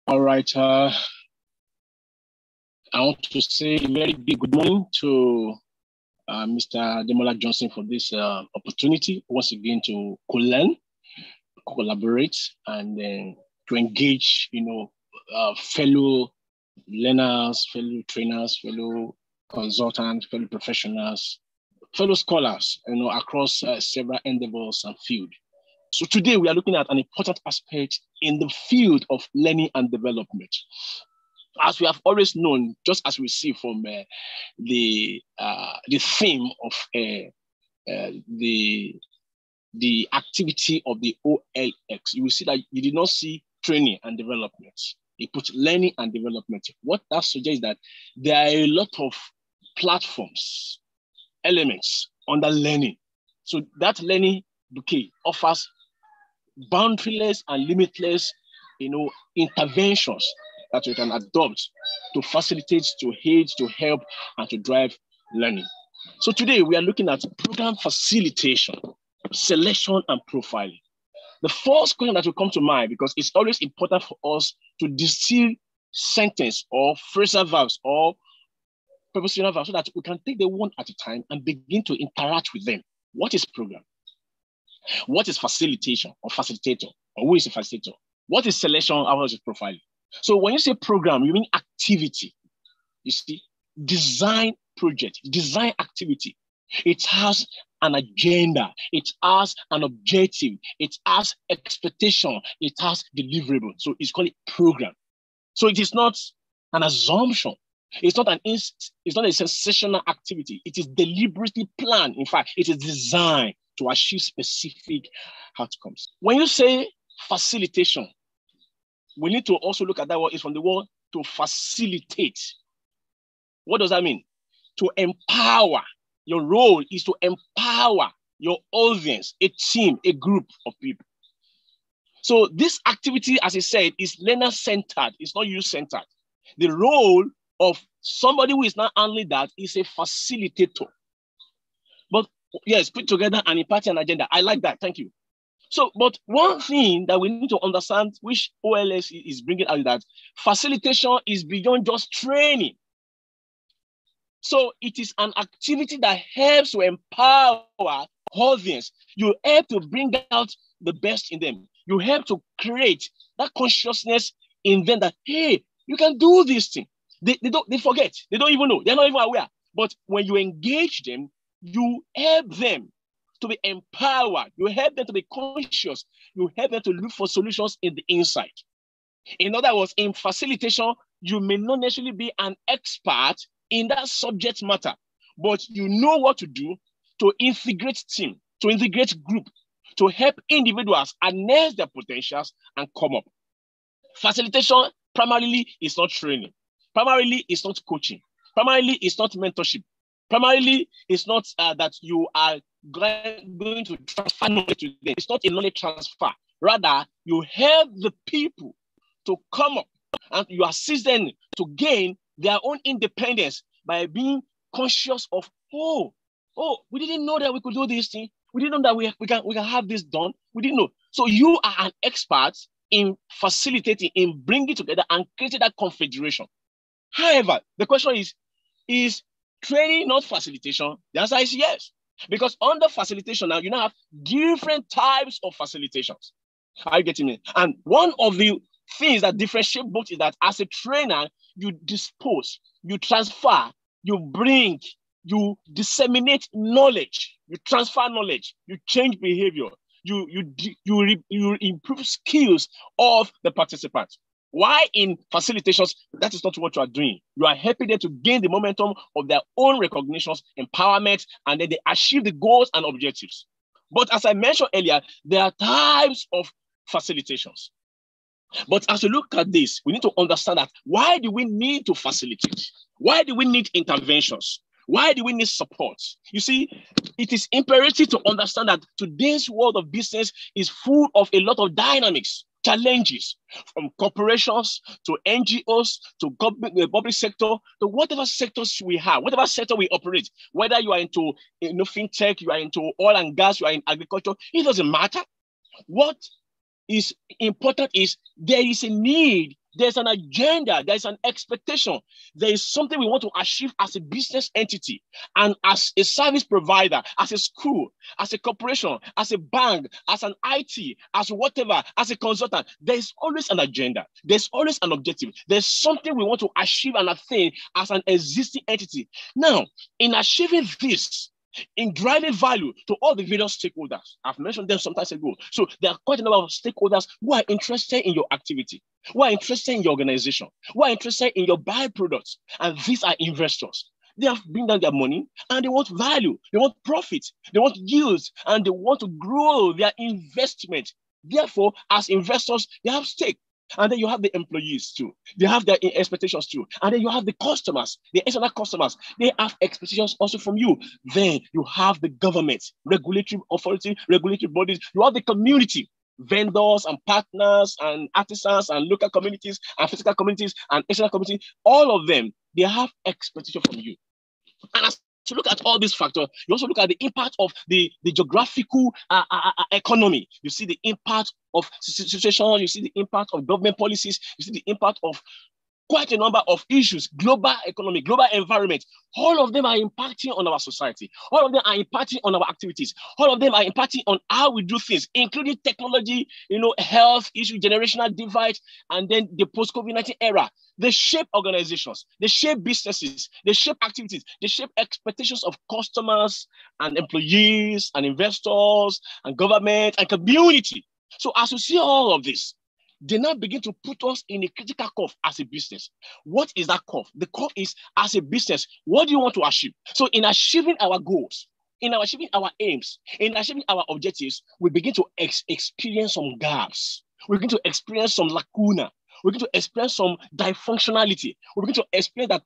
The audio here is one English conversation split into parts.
All right. I want to say a very big good morning to Mr. Demola Johnson for this opportunity once again to co-learn, collaborate, and to engage, fellow learners, fellow trainers, fellow consultants, fellow professionals, fellow scholars, across several endeavors and fields. So today we are looking at an important aspect in the field of learning and development. As we have always known, just as we see from the theme of the activity of the OLX, you will see that you did not see training and development. You put learning and development. What that suggests that there are a lot of platforms, elements under learning. So that learning bouquet offers boundaryless and limitless, interventions that you can adopt to facilitate, to aid, to help, and to drive learning. So today we are looking at program facilitation, selection, and profiling. The first question that will come to mind, because it's always important for us to distill sentence or phrasal verbs or prepositional verbs so that we can take them one at a time and begin to interact with them. What is program? What is facilitation or facilitator? Or who is a facilitator? What is selection? How is it profiling? So when you say program, you mean activity. You see, design project, design activity. It has an agenda. It has an objective. It has expectation. It has deliverable. So it's called a program. So it is not an assumption. It's not a sensational activity. It is deliberately planned. In fact, it is designed to achieve specific outcomes. When you say facilitation, we need to also look at that word. It's from the word to facilitate. What does that mean? To empower. Your role is to empower your audience, a team, a group of people. So this activity, as I said, is learner-centered. It's not you-centered. The role of somebody who is not only that is a facilitator. But yes, put together and impart an agenda. I like that. Thank you. So, but one thing that we need to understand, which OLS is bringing out, that facilitation is beyond just training. So it is an activity that helps to empower audience. You help to bring out the best in them. You help to create that consciousness in them that, hey, you can do this thing. They forget. They don't even know. They're not even aware. But when you engage them, you help them to be empowered. You help them to be conscious. You help them to look for solutions in the inside. In other words, in facilitation, you may not necessarily be an expert in that subject matter, but you know what to do to integrate team, to integrate group, to help individuals harness their potentials and come up. Facilitation primarily is not training. Primarily is not coaching. Primarily is not mentorship. Primarily is not that you are going to transfer knowledge to them. It's not a knowledge transfer. Rather, you help the people to come up and you assist them to gain their own independence by being conscious of, we didn't know that we could do this thing. We didn't know that we can have this done. We didn't know. So you are an expert in facilitating, in bringing together and creating that confederation. However, the question is training not facilitation? The answer is yes. Because under facilitation now, you now have different types of facilitations. Are you getting me? And one of the things that differentiate both is that as a trainer, you dispose, you transfer, you bring, you disseminate knowledge, you transfer knowledge, you change behavior, you improve skills of the participants. Why in facilitations, that is not what you are doing. You are helping them to gain the momentum of their own recognitions, empowerment, and then they achieve the goals and objectives. But as I mentioned earlier, there are types of facilitations. But as we look at this, we need to understand that why do we need to facilitate? Why do we need interventions? Why do we need support? You see, it is imperative to understand that today's world of business is full of a lot of dynamics, challenges, from corporations to NGOs to the public sector to whatever sectors we have, whatever sector we operate, whether you are into fintech, you are into oil and gas, you are in agriculture, it doesn't matter. What is important is there is a need There's an agenda, there's an expectation. There is something we want to achieve as a business entity and as a service provider, as a school, as a corporation, as a bank, as an IT, as whatever, as a consultant. There's always an agenda. There's always an objective. There's something we want to achieve and attain as an existing entity. Now, in achieving this, in driving value to all the various stakeholders, I've mentioned them sometimes ago. So there are quite a number of stakeholders who are interested in your activity, who are interested in your organization, who are interested in your byproducts. And these are investors. They have bring down their money and they want value, they want profit, they want yields, and they want to grow their investment. Therefore, as investors, they have stake. And then you have the employees too. They have their expectations too. And then you have the customers, the external customers. They have expectations also from you. Then you have the government, regulatory authority, regulatory bodies. You have the community, vendors and partners and artisans and local communities and physical communities and external communities. All of them, they have expectations from you. And as to look at all these factors, you also look at the impact of the geographical economy. You see the impact of situation, you see the impact of government policies, you see the impact of quite a number of issues, global economy, global environment. All of them are impacting on our society. All of them are impacting on our activities. All of them are impacting on how we do things, including technology, health issue, generational divide, and then the post-COVID-19 era. They shape organizations, they shape businesses, they shape activities, they shape expectations of customers and employees and investors and government and community. So as you see all of this, they now begin to put us in a critical curve as a business. What is that curve? The curve is, as a business, what do you want to achieve? So in achieving our goals, in achieving our aims, in achieving our objectives, we begin to experience some gaps. We begin to experience some lacuna. We begin to experience some dysfunctionality. We begin to experience that,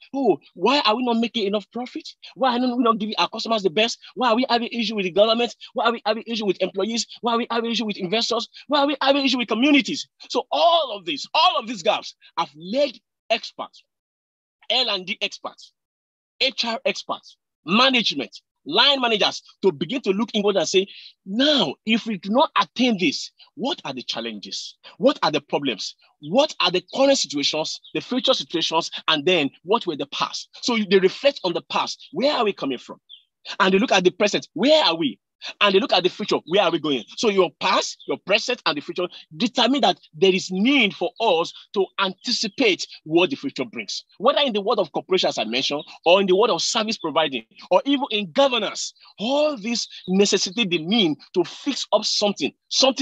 why are we not making enough profit? Why are we not giving our customers the best? Why are we having issue with the government? Why are we having issue with employees? Why are we having issue with investors? Why are we having issue with communities? So all of these gaps have led experts, L&D experts, HR experts, management, line managers to begin to look inward and say, now, if we do not attain this, what are the challenges? What are the problems? What are the current situations, the future situations, and then what were the past? So they reflect on the past. Where are we coming from? And they look at the present. Where are we? And they look at the future. Where are we going? So your past, your present, and the future determine that there is need for us to anticipate what the future brings. Whether in the world of corporation, as I mentioned, or in the world of service providing, or even in governance, all this necessitate the need to fix up something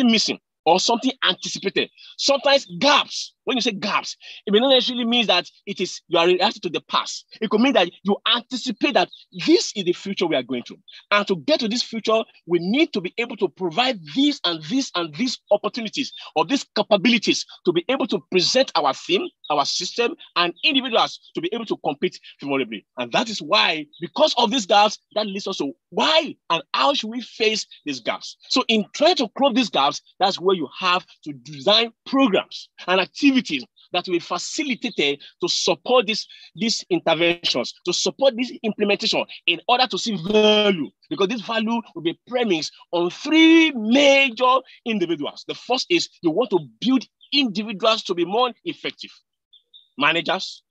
missing, or something anticipated. Sometimes gaps, when you say gaps, it may not necessarily mean that you are reacting to the past. It could mean that you anticipate that this is the future we are going to. And to get to this future, we need to be able to provide these and these and these opportunities or these capabilities to be able to present our theme, our system, and individuals to be able to compete favorably. And that is why, because of these gaps, that leads us to why and how should we face these gaps. So in trying to close these gaps, that's where you have to design programs and activities that will be facilitated to support these interventions, to support this implementation in order to see value, because this value will be premised on three major individuals. The first is you want to build individuals to be more effective. Managers,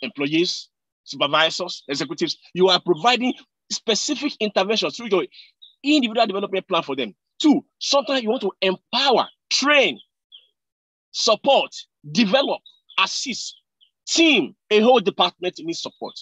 employees, supervisors, executives, you are providing specific interventions through your individual development plan for them. Two, sometimes you want to empower, train, support, develop, assist, team, a whole department needs support.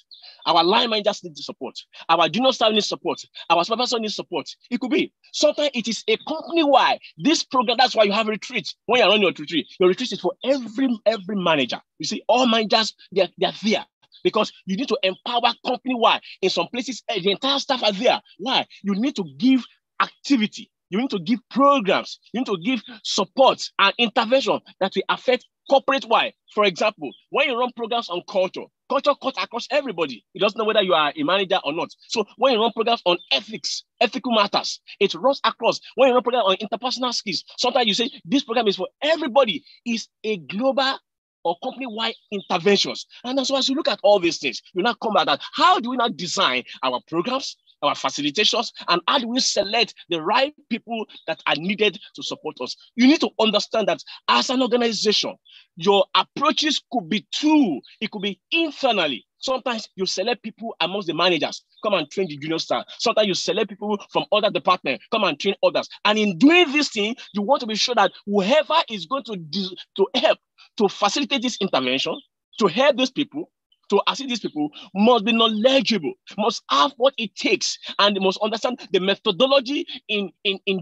Our line managers need support. Our junior staff needs support. Our supervisor needs support. It could be. Sometimes it is a company-wide. This program, that's why you have a retreat. When you're on your retreat is for every manager. You see, all managers, they're there. Because you need to empower company-wide. In some places, the entire staff are there. Why? You need to give activity. You need to give programs. You need to give support and intervention that will affect corporate-wide. For example, when you run programs on culture cuts across everybody. It doesn't know whether you are a manager or not. So when you run programs on ethics, ethical matters, it runs across. When you run programs on interpersonal skills, sometimes you say this program is for everybody. It's a global or company-wide interventions. And so as you look at all these things, you now come at that. How do we now design our programs, our facilitators, and how do we select the right people that are needed to support us? You need to understand that as an organization, your approaches could be two. It could be internally. Sometimes you select people amongst the managers, come and train the junior staff. Sometimes you select people from other departments, come and train others. And in doing this thing, you want to be sure that whoever is going to help to facilitate this intervention, to help these people, to assist these people, must be knowledgeable, must have what it takes, and must understand the methodology in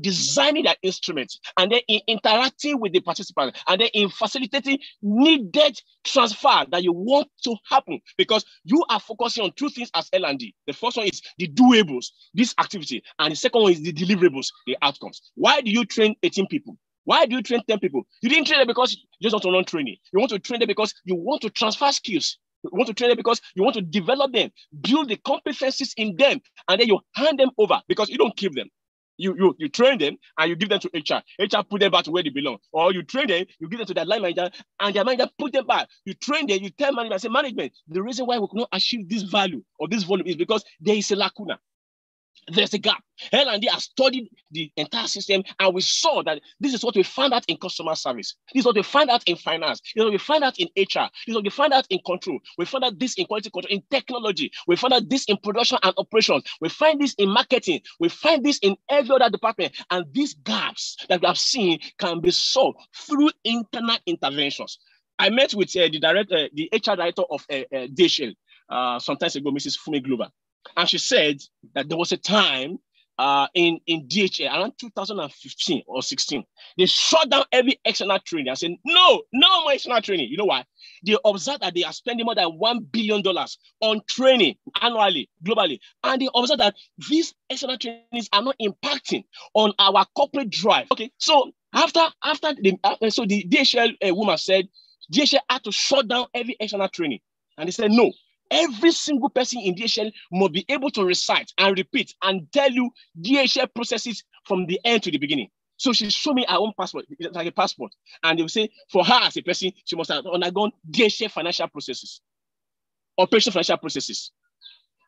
designing their instruments, and then in interacting with the participants, and then in facilitating needed transfer that you want to happen, because you are focusing on two things as L&D. The first one is the doables, this activity, and the second one is the deliverables, the outcomes. Why do you train 18 people? Why do you train 10 people? You didn't train them because you just want to run training. You want to train them because you want to transfer skills. You want to train them because you want to develop them, build the competencies in them, and then you hand them over, because you don't keep them. You train them and you give them to HR. HR put them back to where they belong. Or you train them, you give them to their line manager, and their manager put them back. You train them, you tell management, say, management, the reason why we cannot achieve this value or this volume is because there is a lacuna. There's a gap. L&D has studied the entire system, and we saw that this is what we found out in customer service. This is what we find out in finance. This is what we find out in HR. This is what we find out in control. We find out this in quality control, in technology. We find out this in production and operations. We find this in marketing. We find this in every other department. And these gaps that we have seen can be solved through internal interventions. I met with the HR director of DHL some time ago, Mrs. Fumi Glover. And she said that there was a time in DHL around 2015 or 16, they shut down every external training and said, no more external training. You know why? They observed that they are spending more than $1 billion on training annually, globally. And they observed that these external trainings are not impacting on our corporate drive. Okay, so after the DHL woman said, DHL had to shut down every external training. And they said, no. Every single person in DHL must be able to recite and repeat and tell you DHL processes from the end to the beginning. So she showed me her own passport, like a passport. And they will say, for her as a person, she must have undergone DHL financial processes, operational financial processes,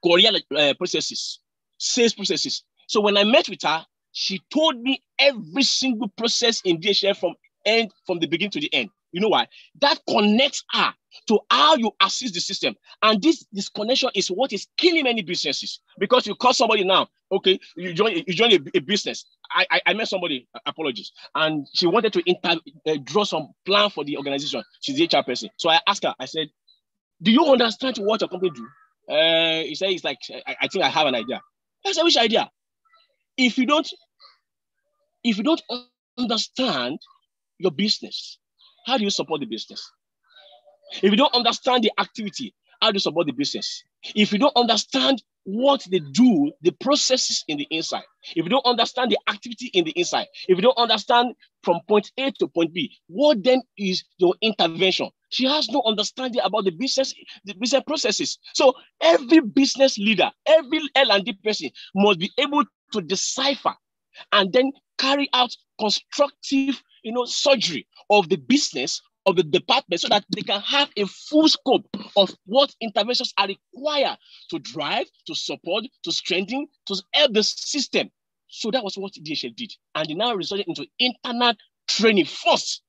courier processes, sales processes. So when I met with her, she told me every single process in DHL from the beginning to the end. You know why? That connects her to how you assist the system. And this connection is what is killing many businesses. Because you call somebody now, okay, you join a business. I met somebody, apologies, and she wanted to draw some plan for the organization. She's the HR person. So I asked her, I said, do you understand what your company do? He said, it's like, I think I have an idea. I said, which idea? If you don't understand your business, how do you support the business? If you don't understand the activity, how do you support the business? If you don't understand what they do, the processes in the inside, if you don't understand the activity in the inside, if you don't understand from point A to point B, what then is your intervention? She has no understanding about the business processes. So every business leader, every L&D person must be able to decipher and then carry out constructive, surgery of the business, of the department, so that they can have a full scope of what interventions are required to drive, to support, to strengthen, to help the system. So that was what DHL did. And they now resorted into internal training first.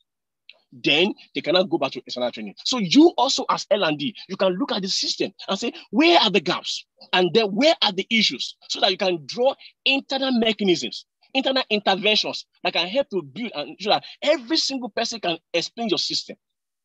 Then they cannot go back to external training. So you also as L&D, you can look at the system and say, where are the gaps? And then where are the issues? So that you can draw internal mechanisms, internal interventions that can help to build and so that every single person can explain your system.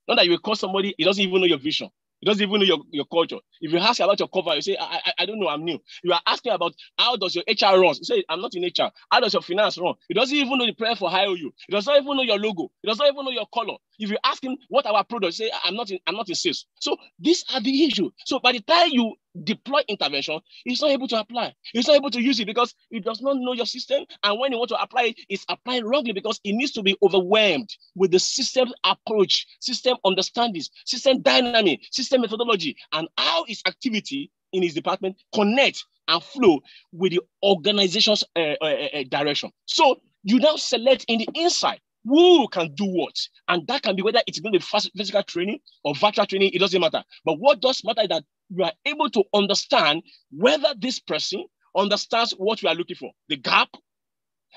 Not that you will call somebody, he doesn't even know your vision. He doesn't even know your culture. If you ask about your cover, you say, I don't know, I'm new. You are asking about how does your HR run? You say, I'm not in HR. How does your finance run? He doesn't even know the prayer for hire you. He doesn't even know your logo. He doesn't even know your color. If you ask him what our product, say, I'm not in sales. So these are the issues. So by the time you deploy intervention, he's not able to apply. He's not able to use it because he does not know your system. And when he wants to apply it, it's applied wrongly because he needs to be overwhelmed with the system approach, system understanding, system dynamic, system methodology, and how his activity in his department connect and flow with the organization's direction. So you now select in the inside who can do what, and that can be whether it's going to be physical training or virtual training, it doesn't matter. But what does matter is that you are able to understand whether this person understands what we are looking for, the gap,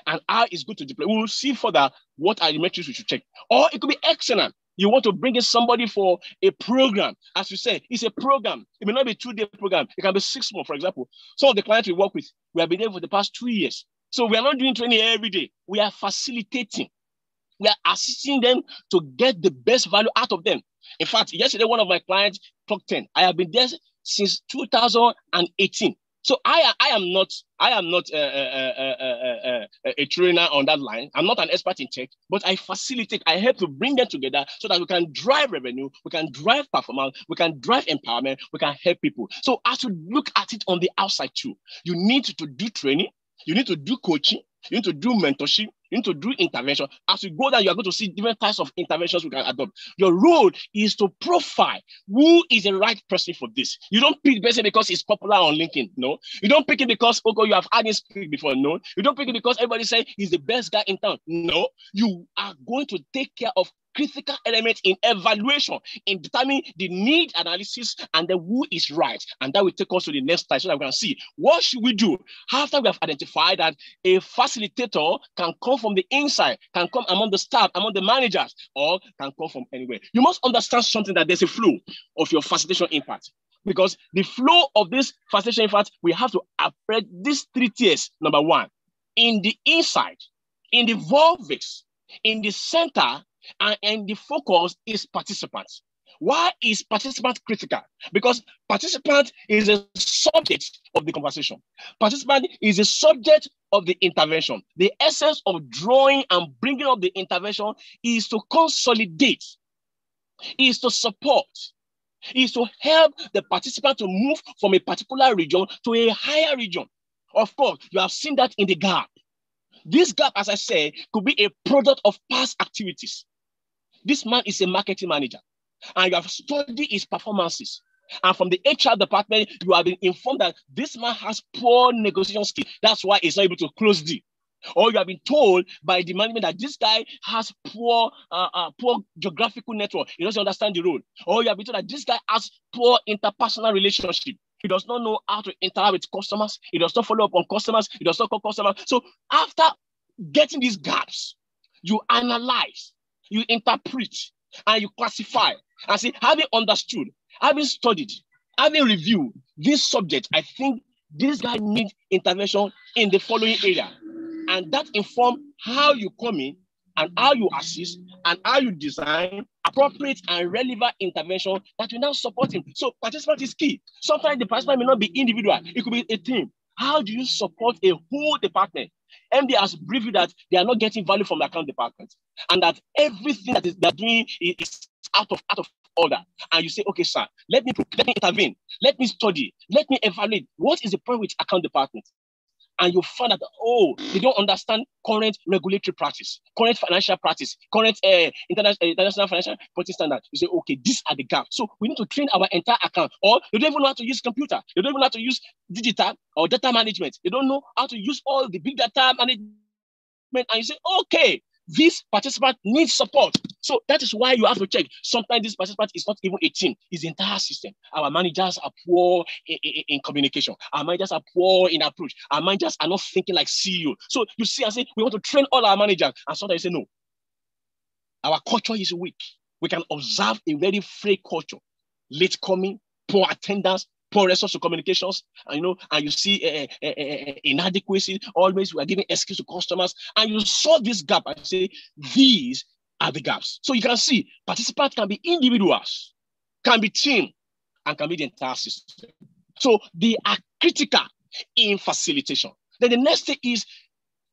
and how it's good to deploy. We will see further what are the metrics we should check. Or it could be excellent. You want to bring in somebody for a program. As you say, it's a program. It may not be a 2-day program. It can be 6 months, for example. Some of the clients we work with, we have been there for the past 2 years. So we are not doing training every day. We are facilitating. We are assisting them to get the best value out of them. In fact, yesterday, one of my clients clocked 10. I have been there since 2018. So I am not a trainer on that line. I'm not an expert in tech, but I facilitate. I help to bring them together so that we can drive revenue, we can drive performance, we can drive empowerment, we can help people. So as you look at it on the outside too, you need to do training, you need to do coaching, you need to do mentorship, you need to do intervention. As you go down, you are going to see different types of interventions we can adopt. Your role is to profile who is the right person for this. You don't pick the person because it's popular on LinkedIn. No. You don't pick it because, okay, you have had him speak before. No. You don't pick it because everybody say he's the best guy in town. No. You are going to take care of critical elements in evaluation, in determining the need analysis and then who is right. And that will take us to the next slide so that we can see what should we do after we have identified that a facilitator can come from the inside, can come among the staff, among the managers, or can come from anywhere. You must understand something, that there's a flow of your facilitation impact. Because the flow of this facilitation impact, we have to operate these 3 tiers. Number 1, in the inside, in the vortex, in the center, and the focus is participants. Why is participant critical? Because participant is a subject of the conversation. Participant is a subject of the intervention. The essence of drawing and bringing up the intervention is to consolidate, is to support, is to help the participant to move from a particular region to a higher region. Of course, you have seen that in the gap. This gap, as I said, could be a product of past activities. This man is a marketing manager, and you have studied his performances. And from the HR department, you have been informed that this man has poor negotiation skills. That's why he's not able to close deal. Or you have been told by the management that this guy has poor geographical network. He doesn't understand the role. Or you have been told that this guy has poor interpersonal relationship. He does not know how to interact with customers. He does not follow up on customers. He does not call customers. So after getting these gaps, you analyze, you interpret, and you classify. And see, having understood, having studied, having reviewed this subject, I think this guy needs intervention in the following area. And that informs how you come in and how you assist and how you design appropriate and relevant intervention that will now support him. So participant is key. Sometimes the participant may not be individual. It could be a team. How do you support a whole department? MD has briefed you that they are not getting value from the account department and that everything that they're doing is out of order. And you say, okay, sir, let me intervene. Let me study. Let me evaluate. What is the problem with account department? And you find that, oh, they don't understand current regulatory practice, current financial practice, current international financial reporting standard. You say, okay, these are the gaps. So we need to train our entire account. Or they don't even know how to use computer. They don't even know how to use digital or data management. They don't know how to use all the big data management. And you say, okay, this participant needs support. So that is why you have to check. Sometimes this participant is not even a team, it's the entire system. Our managers are poor in communication. Our managers are poor in approach. Our managers are not thinking like CEO. So you see, I say, we want to train all our managers. And sometimes you say, no, our culture is weak. We can observe a very free culture. Late coming, poor attendance, poor resource to communications, and you see inadequacy. Always we are giving excuse to customers, and you solve this gap and say these are the gaps. So you can see participants can be individuals, can be team, and can be the entire system. So they are critical in facilitation. Then the next thing is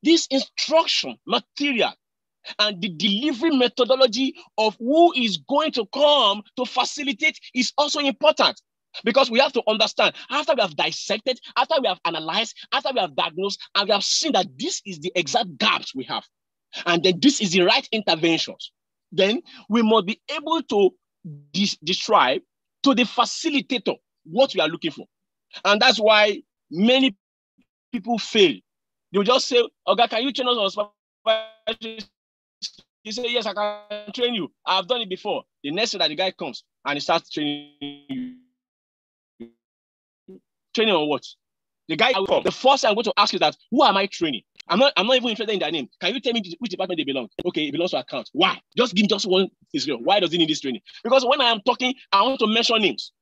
this instruction material and the delivery methodology of who is going to come to facilitate is also important. Because we have to understand, after we have dissected, after we have analyzed, after we have diagnosed, and we have seen that this is the exact gaps we have, and then this is the right interventions, then we must be able to describe to the facilitator what we are looking for. And that's why many people fail. They'll just say, okay, can you train us on supervisory? You say, yes, I can train you. I've done it before. The next day that the guy comes and he starts training you. Training on what? The guy will come. The first thing I'm going to ask is that, who am I training? I'm not even interested in their name. Can you tell me which department they belong? Okay, it belongs to account. Why? Just give me just one issue. Why does he need this training? Because when I am talking, I want to mention names.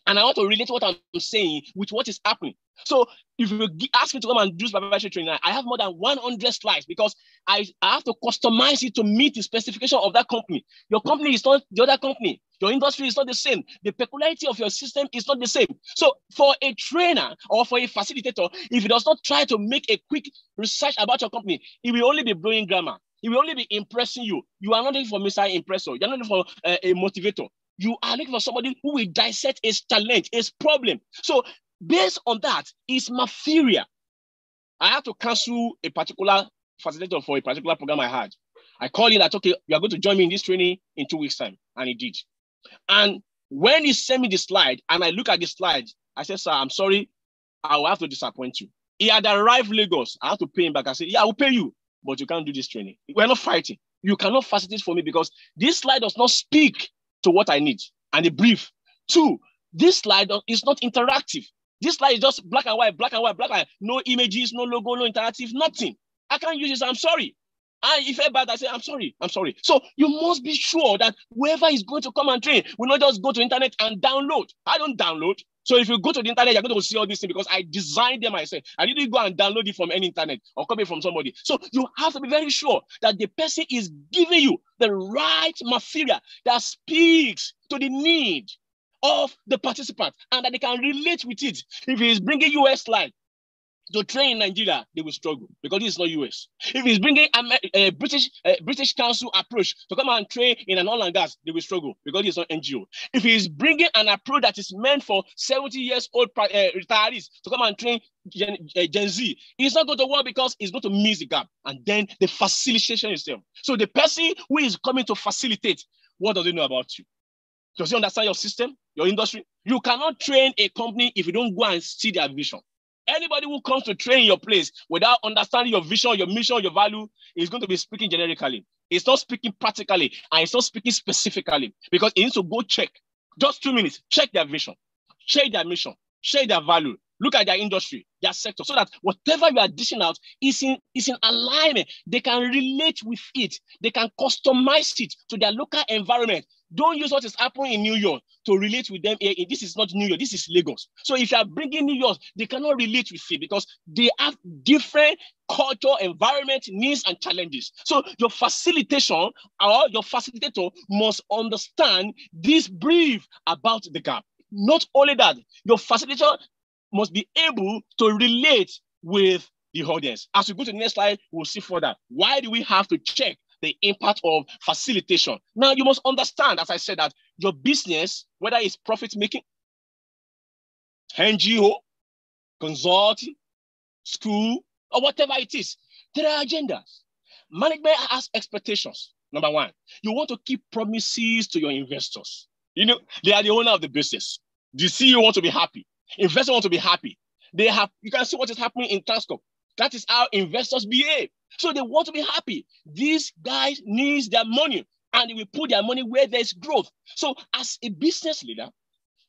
And I want to relate what I'm saying with what is happening. So if you ask me to come and do supervisory training, I have more than 100 slides because I have to customize it to meet the specification of that company. Your company is not the other company. Your industry is not the same. The peculiarity of your system is not the same. So for a trainer or for a facilitator, if he does not try to make a quick research about your company, he will only be blowing grammar. He will only be impressing you. You are not looking for Mr. Impressor. You're not looking for a motivator. You are looking for somebody who will dissect his challenge, his problem. So based on that, it's mafia. I had to cancel a particular facilitator for a particular program I had. I called him that, okay, you are going to join me in this training in 2 weeks' time. And he did. And when he sent me the slide, and I look at the slide, I said, sir, I'm sorry, I will have to disappoint you. He had arrived Lagos. I have to pay him back. I said, yeah, I will pay you, but you can't do this training. We're not fighting. You cannot facilitate for me because this slide does not speak to what I need and the brief. 2, this slide is not interactive. This slide is just black and white, black and white, black and white. No images, no logo, no interactive, nothing. I can't use this. I'm sorry. And if bad, I say, I'm sorry. So you must be sure that whoever is going to come and train will not just go to the internet and download. I don't download. So if you go to the internet, you're going to see all these things because I designed them myself. I didn't go and download it from any internet or copy it from somebody. So you have to be very sure that the person is giving you the right material that speaks to the need of the participant and that they can relate with it. If he is bringing US slide to train in Nigeria, they will struggle because this is not US. If he's bringing a British Council approach to come and train in an oil and gas, they will struggle because it's not NGO. If he's bringing an approach that is meant for 70 years old retirees to come and train Gen Z, it's not going to work because it's going to miss the gap. And then the facilitation itself. So the person who is coming to facilitate, what does he know about you? Does he understand your system, your industry? You cannot train a company if you don't go and see their vision. Anybody who comes to train your place without understanding your vision, your mission, your value is going to be speaking generically. It's not speaking practically, and it's not speaking specifically because it needs to go check. Just 2 minutes, check their vision, check their mission, check their value, look at their industry, their sector, so that whatever you are dishing out is in alignment. They can relate with it. They can customize it to their local environment. Don't use what is happening in New York to relate with them here. This is not New York. This is Lagos. So if you are bringing New York, they cannot relate with it because they have different culture, environment, needs, and challenges. So your facilitation or your facilitator must understand this brief about the gap. Not only that, your facilitator must be able to relate with the audience. As we go to the next slide, we'll see further. Why do we have to check the impact of facilitation? Now, you must understand, as I said, that your business, whether it's profit-making, NGO, consulting, school, or whatever it is, there are agendas. Management has expectations. Number 1, you want to keep promises to your investors. You know, they are the owner of the business. The CEO wants to be happy. Investors want to be happy. You can see what is happening in Transcorp. That is how investors behave. So they want to be happy. These guys need their money and they will put their money where there's growth. So as a business leader,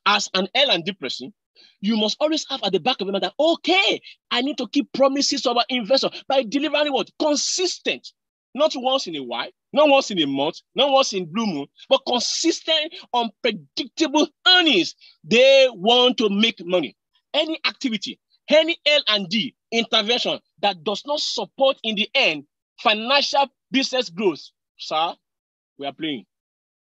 as an L&D person, you must always have at the back of your mind that, okay, I need to keep promises to our investors by delivering what? Consistent. Not once in a while, not once in a month, not once in blue moon, but consistent, unpredictable earnings. They want to make money. Any activity, any L&D intervention that does not support in the end financial business growth, sir, we are playing.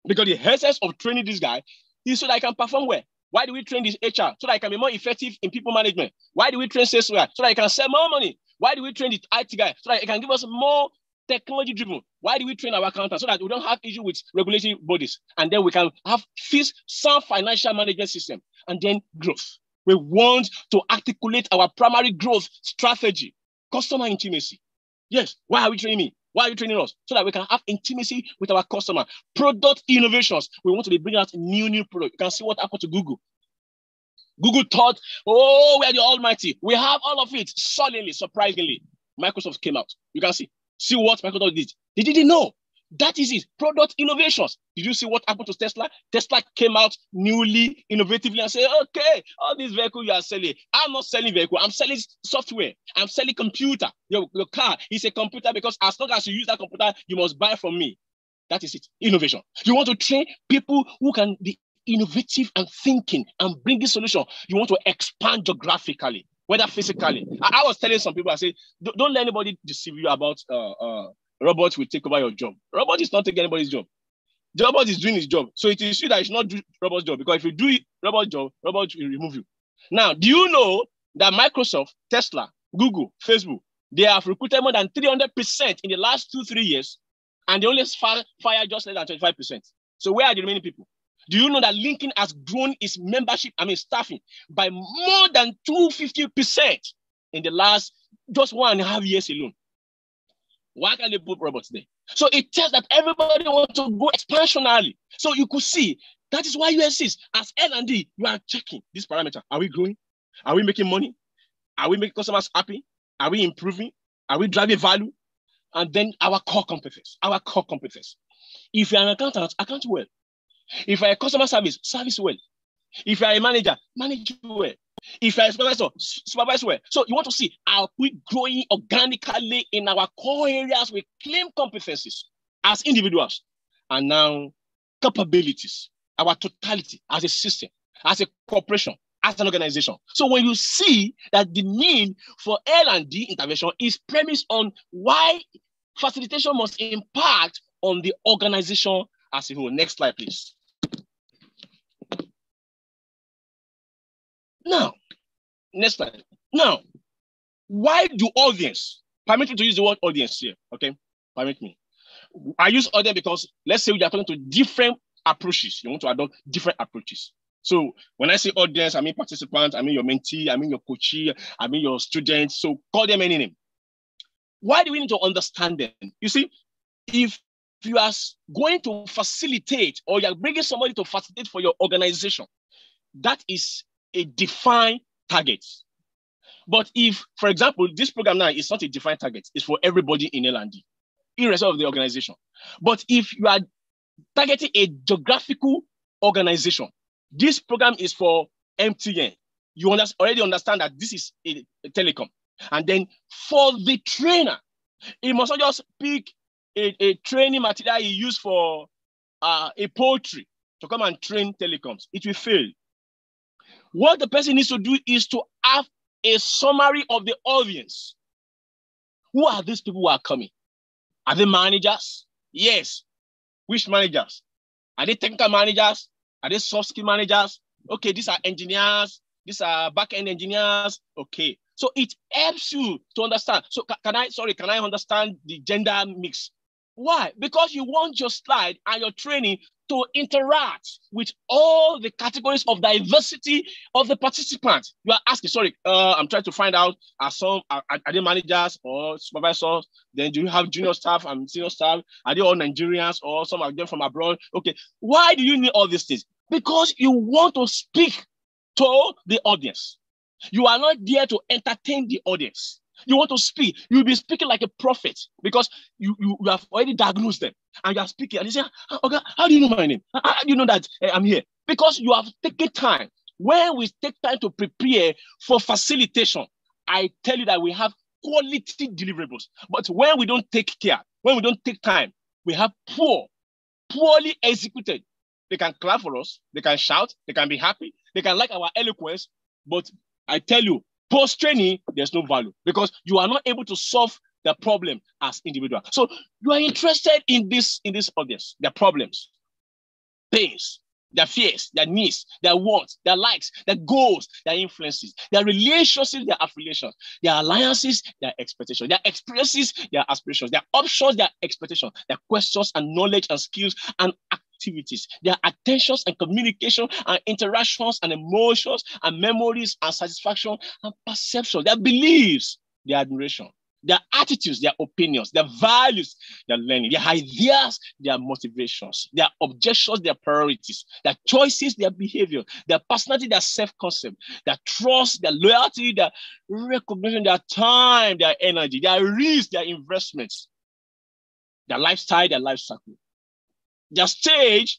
Because the essence of training this guy is so that I can perform well. Why do we train this HR? So that I can be more effective in people management. Why do we train sales guy? So that I can sell more money. Why do we train the IT guy? So that it can give us more technology driven. Why do we train our accountants? So that we don't have issue with regulatory bodies. And then we can have some financial management system. And then growth. We want to articulate our primary growth strategy. Customer intimacy. Yes. Why are we training me? Why are you training us? So that we can have intimacy with our customer. Product innovations. We want to be bringing out new products. You can see what happened to Google. Google thought, oh, we are the almighty. We have all of it. Suddenly, surprisingly, Microsoft came out. You can see what Microsoft did. They didn't know. That is it. Product innovations. Did you see what happened to Tesla? Tesla came out newly, innovatively, and said, okay, all these vehicles you are selling, I'm not selling vehicle. I'm selling software. I'm selling computer. Your car is a computer because as long as you use that computer, you must buy from me. That is it. Innovation. You want to train people who can be innovative and thinking and bringing solution. You want to expand geographically, whether physically. I was telling some people, I say, don't let anybody deceive you about robots will take over your job. Robot is not taking anybody's job. The robot is doing his job. So it is you that you should not do robot's job, because if you do robot's job, robot will remove you. Now, do you know that Microsoft, Tesla, Google, Facebook, they have recruited more than 300% in the last 2-3 years, and they only fire just less than 25%. So where are the remaining people? Do you know that LinkedIn has grown its membership, staffing, by more than 250% in the last just 1.5 years alone? Why can't they put robots there? So it tells that everybody wants to go expansionally. So you could see that is why you insist as L&D, you are checking this parameter. Are we growing? Are we making money? Are we making customers happy? Are we improving? Are we driving value? And then our core competence. If you're an accountant, account well. If you're a customer service well. If you're a manager, manage well. If you're a supervisor, supervise well. So you want to see, are we growing organically in our core areas with claim competencies as individuals? And now capabilities, our totality as a system, as a corporation, as an organization. So when you see that the need for L&D intervention is premised on why facilitation must impact on the organization as a whole. Next slide, please. Now, next slide. Now, why do audience? Permit me to use the word audience here, okay? Permit me. I use audience because let's say we are talking to different approaches. You want to adopt different approaches. So when I say audience, I mean participants, I mean your mentee, I mean your coachee, I mean your students. So call them any name. Why do we need to understand them? You see, if you are going to facilitate or you're bringing somebody to facilitate for your organization, that is a defined target. But if, for example, this program now is not a defined target, it's for everybody in L&D, irrespective of the organization. But if you are targeting a geographical organization, this program is for MTN. You already understand that this is a telecom. And then for the trainer, he must not just pick a training material he used for a poultry to come and train telecoms. It will fail. What the person needs to do is to have a summary of the audience. Who are these people who are coming? Are they managers? Yes. Which managers? Are they technical managers? Are they soft skill managers? Okay, these are engineers. These are back-end engineers. Okay. So it helps you to understand. So can I understand the gender mix? Why? Because you want your slide and your training to interact with all the categories of diversity of the participants. You are asking, I'm trying to find out, are they managers or supervisors? Then do you have junior staff and senior staff? Are they all Nigerians or some of them from abroad? Okay. Why do you need all these things? Because you want to speak to the audience. You are not there to entertain the audience. You want to speak. You'll be speaking like a prophet because you have already diagnosed them. And you are speaking. And they say, okay, how do you know my name? How do you know that I'm here? Because you have taken time. When we take time to prepare for facilitation, I tell you that we have quality deliverables. But when we don't take care, when we don't take time, we have poorly executed. They can clap for us. They can shout. They can be happy. They can like our eloquence. But I tell you, post-training, there's no value because you are not able to solve the problem as individual. So you are interested in this audience, their problems, pains, their fears, their needs, their wants, their likes, their goals, their influences, their relationships, their affiliations, their alliances, their expectations, their experiences, their aspirations, their options, their expectations, their questions and knowledge and skills and activities, their attentions and communication and interactions and emotions and memories and satisfaction and perception, their beliefs, their admiration, their attitudes, their opinions, their values, their learning, their ideas, their motivations, their objections, their priorities, their choices, their behavior, their personality, their self-concept, their trust, their loyalty, their recognition, their time, their energy, their risk, their investments. their lifestyle, their life cycle, their stage,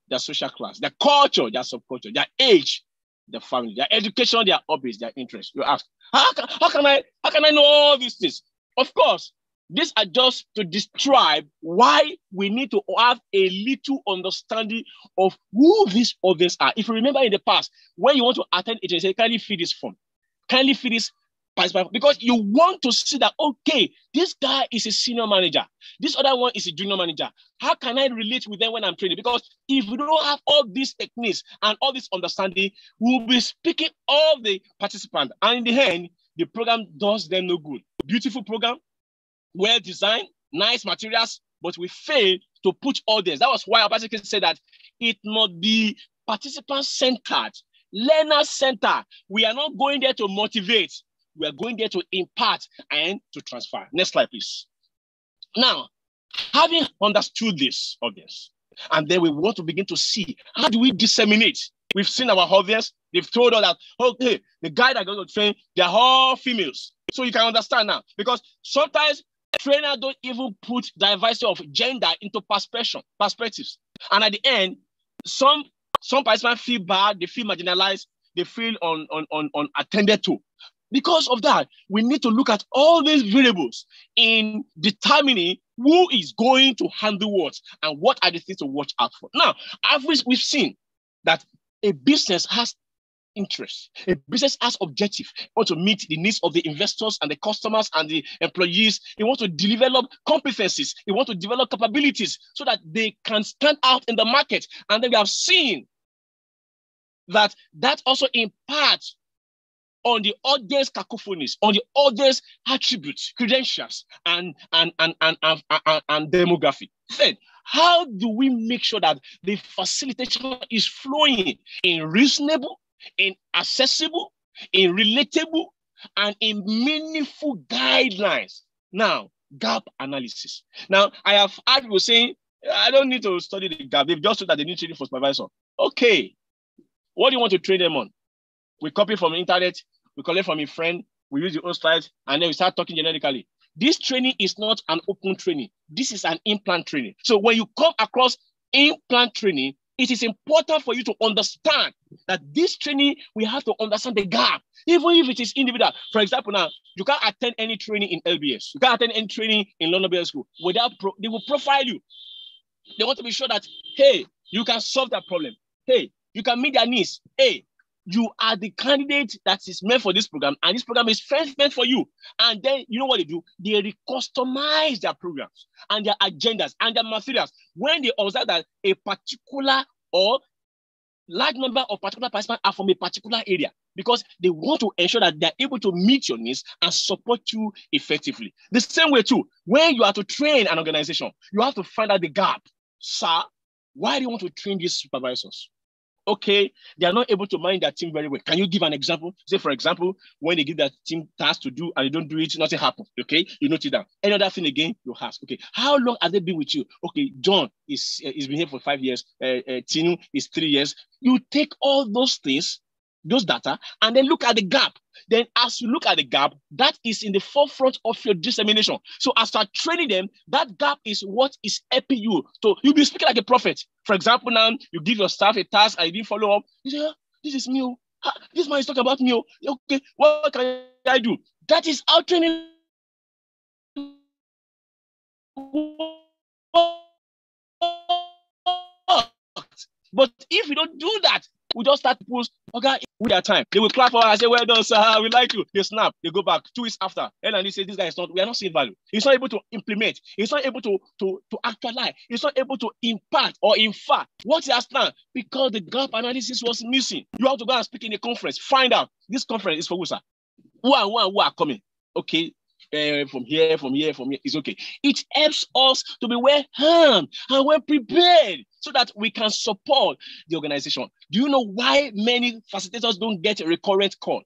their social class, their culture, their subculture, their age, their family, their education, their hobbies, their interests. You ask, how can I know all these things? Of course, these are just to describe why we need to have a little understanding of who these others are. If you remember in the past, when you want to attend it, you say, kindly fill this form. Kindly fill this, because you want to see that, okay, this guy is a senior manager. This other one is a junior manager. How can I relate with them when I'm training? Because if we don't have all these techniques and all this understanding, we'll be speaking all the participants. And in the end, the program does them no good. Beautiful program, well designed, nice materials, but we fail to put all this. That was why I basically said that it must be participant-centered, learner-centered. We are not going there to motivate. We are going there to impart and to transfer. Next slide, please. Now, having understood this audience, and then we want to begin to see, how do we disseminate? We've seen our audience. They've told us that, okay, the guy that goes to train, they're all females. So you can understand now, because sometimes trainers don't even put diversity of gender into perspectives. And at the end, some participants feel bad, they feel marginalized, they feel unattended to. Because of that, we need to look at all these variables in determining who is going to handle what and what are the things to watch out for. Now, we've seen that a business has interest. A business has objective. It wants to meet the needs of the investors and the customers and the employees. It wants to develop competencies. It wants to develop capabilities so that they can stand out in the market. And then we have seen that also imparts on the audience cacophonies, on the audience attributes, credentials, and demographic. Then, how do we make sure that the facilitation is flowing in reasonable, in accessible, in relatable, and in meaningful guidelines? Now, gap analysis. Now, I have heard people saying, I don't need to study the gap. They've just said that they need training for supervisor. Okay, what do you want to train them on? We copy from the internet, we collect from a friend, we use the old slides, and then we start talking generically. This training is not an open training. This is an implant training. So when you come across implant training, it is important for you to understand that this training, we have to understand the gap, even if it is individual. For example, now, you can't attend any training in LBS. You can't attend any training in London Business School without, they will profile you. They want to be sure that, hey, you can solve that problem. Hey, you can meet their needs. Hey, you are the candidate that is meant for this program, and this program is meant for you. And then, you know what they do? They customize their programs and their agendas and their materials when they observe that a particular or large number of particular participants are from a particular area, because they want to ensure that they're able to meet your needs and support you effectively. The same way too, when you are to train an organization, you have to find out the gap. Sir, why do you want to train these supervisors? Okay, they are not able to manage their team very well. Can you give an example? Say, for example, when they give their team tasks to do and they don't do it, nothing happens. Okay, you note it down. Any other thing again, you ask. Okay, how long have they been with you? Okay, John is been here for 5 years. Tinu is 3 years. You take all those things, those data, and then look at the gap. Then as you look at the gap, that is in the forefront of your dissemination. So as you are training them, that gap is what is helping you. So you'll be speaking like a prophet. For example, now you give your staff a task and you didn't follow up. You say, this is me. This man is talking about me. Okay, what can I do? That is our training. But if you don't do that, we just start to post, okay, with their time. They will clap for us and say, well done, sir, we like you. They snap, they go back 2 weeks after. And they say, this guy is not, we are not seeing value. He's not able to implement. He's not able to actualize. He's not able to impact or infer what he has done, because the gap analysis was missing. You have to go and speak in a conference. Find out, this conference is for who, sir? Who are coming? Okay. From here, it's okay. It helps us to be well armed and well prepared so that we can support the organization. Do you know why many facilitators don't get a recurrent call?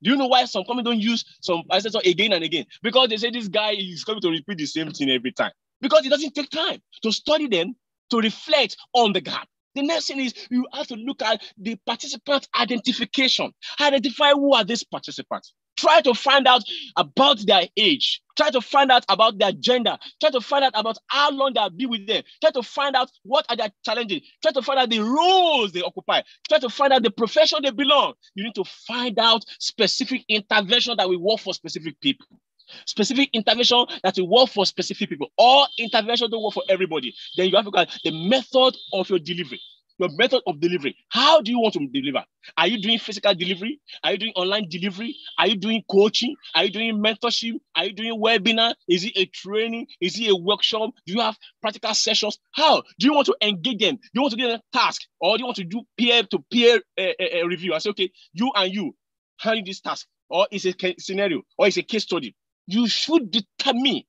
Do you know why some companies don't use some facilitator again and again? Because they say this guy is coming to repeat the same thing every time. Because it doesn't take time to study them, to reflect on the gap. The next thing is you have to look at the participant identification. Identify who are these participants. Try to find out about their age. Try to find out about their gender. Try to find out about how long they have been with them. Try to find out what are their challenges. Try to find out the roles they occupy. Try to find out the profession they belong. You need to find out specific intervention that will work for specific people. Specific intervention that will work for specific people. All intervention don't work for everybody. Then you have to look at the method of your delivery. Your method of delivery. How do you want to deliver? Are you doing physical delivery? Are you doing online delivery? Are you doing coaching? Are you doing mentorship? Are you doing webinar? Is it a training? Is it a workshop? Do you have practical sessions? How do you want to engage them? Do you want to give them a task? Or do you want to do peer-to-peer review? I say, okay, you and you handle this task. Or it's a scenario. Or it's a case study. You should determine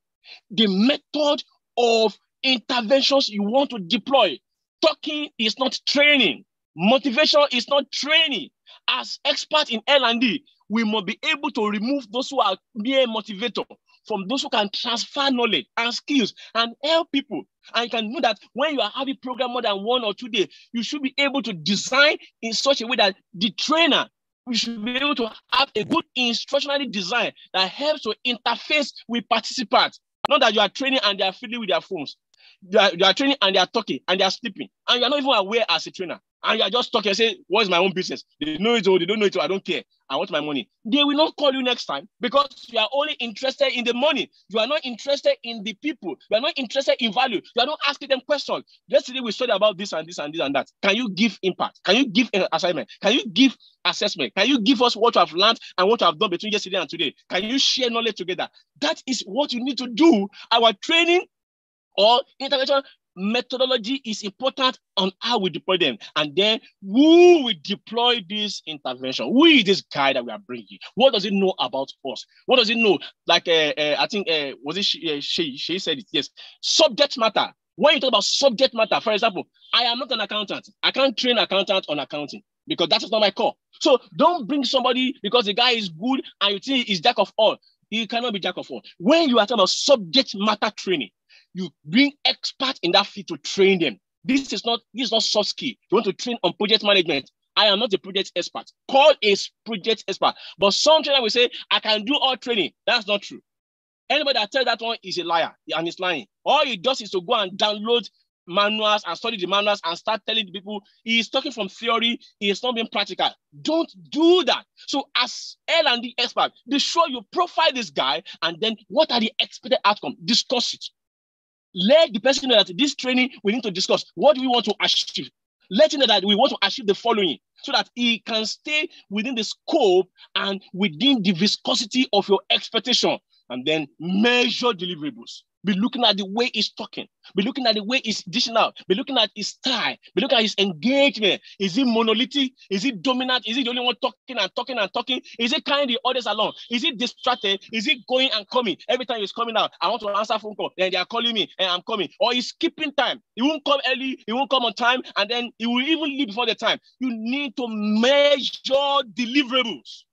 the method of interventions you want to deploy. Talking is not training. Motivation is not training. As experts in L&D, we must be able to remove those who are mere motivator from those who can transfer knowledge and skills and help people. And you can know that when you are having program more than 1 or 2 days, you should be able to design in such a way that the trainer, we should be able to have a good instructional design that helps to interface with participants. Not that you are training and they are fiddling with their phones. You are training and they are talking and they are sleeping. And you are not even aware as a trainer. And you are just talking and say, what is my own business? They know it or they don't know it, or I don't care. I want my money. They will not call you next time because you are only interested in the money. You are not interested in the people. You are not interested in value. You are not asking them questions. Yesterday we studied about this and this and this and that. Can you give impact? Can you give an assignment? Can you give assessment? Can you give us what you have learned and what you have done between yesterday and today? Can you share knowledge together? That is what you need to do. Our training or intervention methodology is important on how we deploy them. And then who will deploy this intervention? Who is this guy that we are bringing? What does it know about us? What does it know? Like, I think, was it she said it? Yes. Subject matter. When you talk about subject matter, for example, I am not an accountant. I can't train an accountant on accounting because that is not my core. So don't bring somebody because the guy is good and you think he's jack of all. He cannot be jack of all. When you are talking about subject matter training, you bring experts in that field to train them. This is not soft skill. You want to train on project management. I am not a project expert. Call a project expert. But some trainer will say, I can do all training. That's not true. Anybody that tells that one is a liar and is lying. All he does is to go and download manuals and study the manuals and start telling the people he is talking from theory. He is not being practical. Don't do that. So as L&D expert, be sure you profile this guy and then what are the expected outcomes? Discuss it. Let the person know that this training, we need to discuss what do we want to achieve. Let him know that we want to achieve the following so that he can stay within the scope and within the viscosity of your expectation. And then measure deliverables. Be looking at the way he's talking. Be looking at the way he's dishing out. Be looking at his style. Be looking at his engagement. Is he monolithic? Is he dominant? Is he the only one talking and talking and talking? Is he carrying the others along? Is he distracted? Is he going and coming? Every time he's coming out, I want to answer phone call. Then they are calling me and I'm coming. Or he's skipping time. He won't come early. He won't come on time. And then he will even leave before the time. You need to measure deliverables.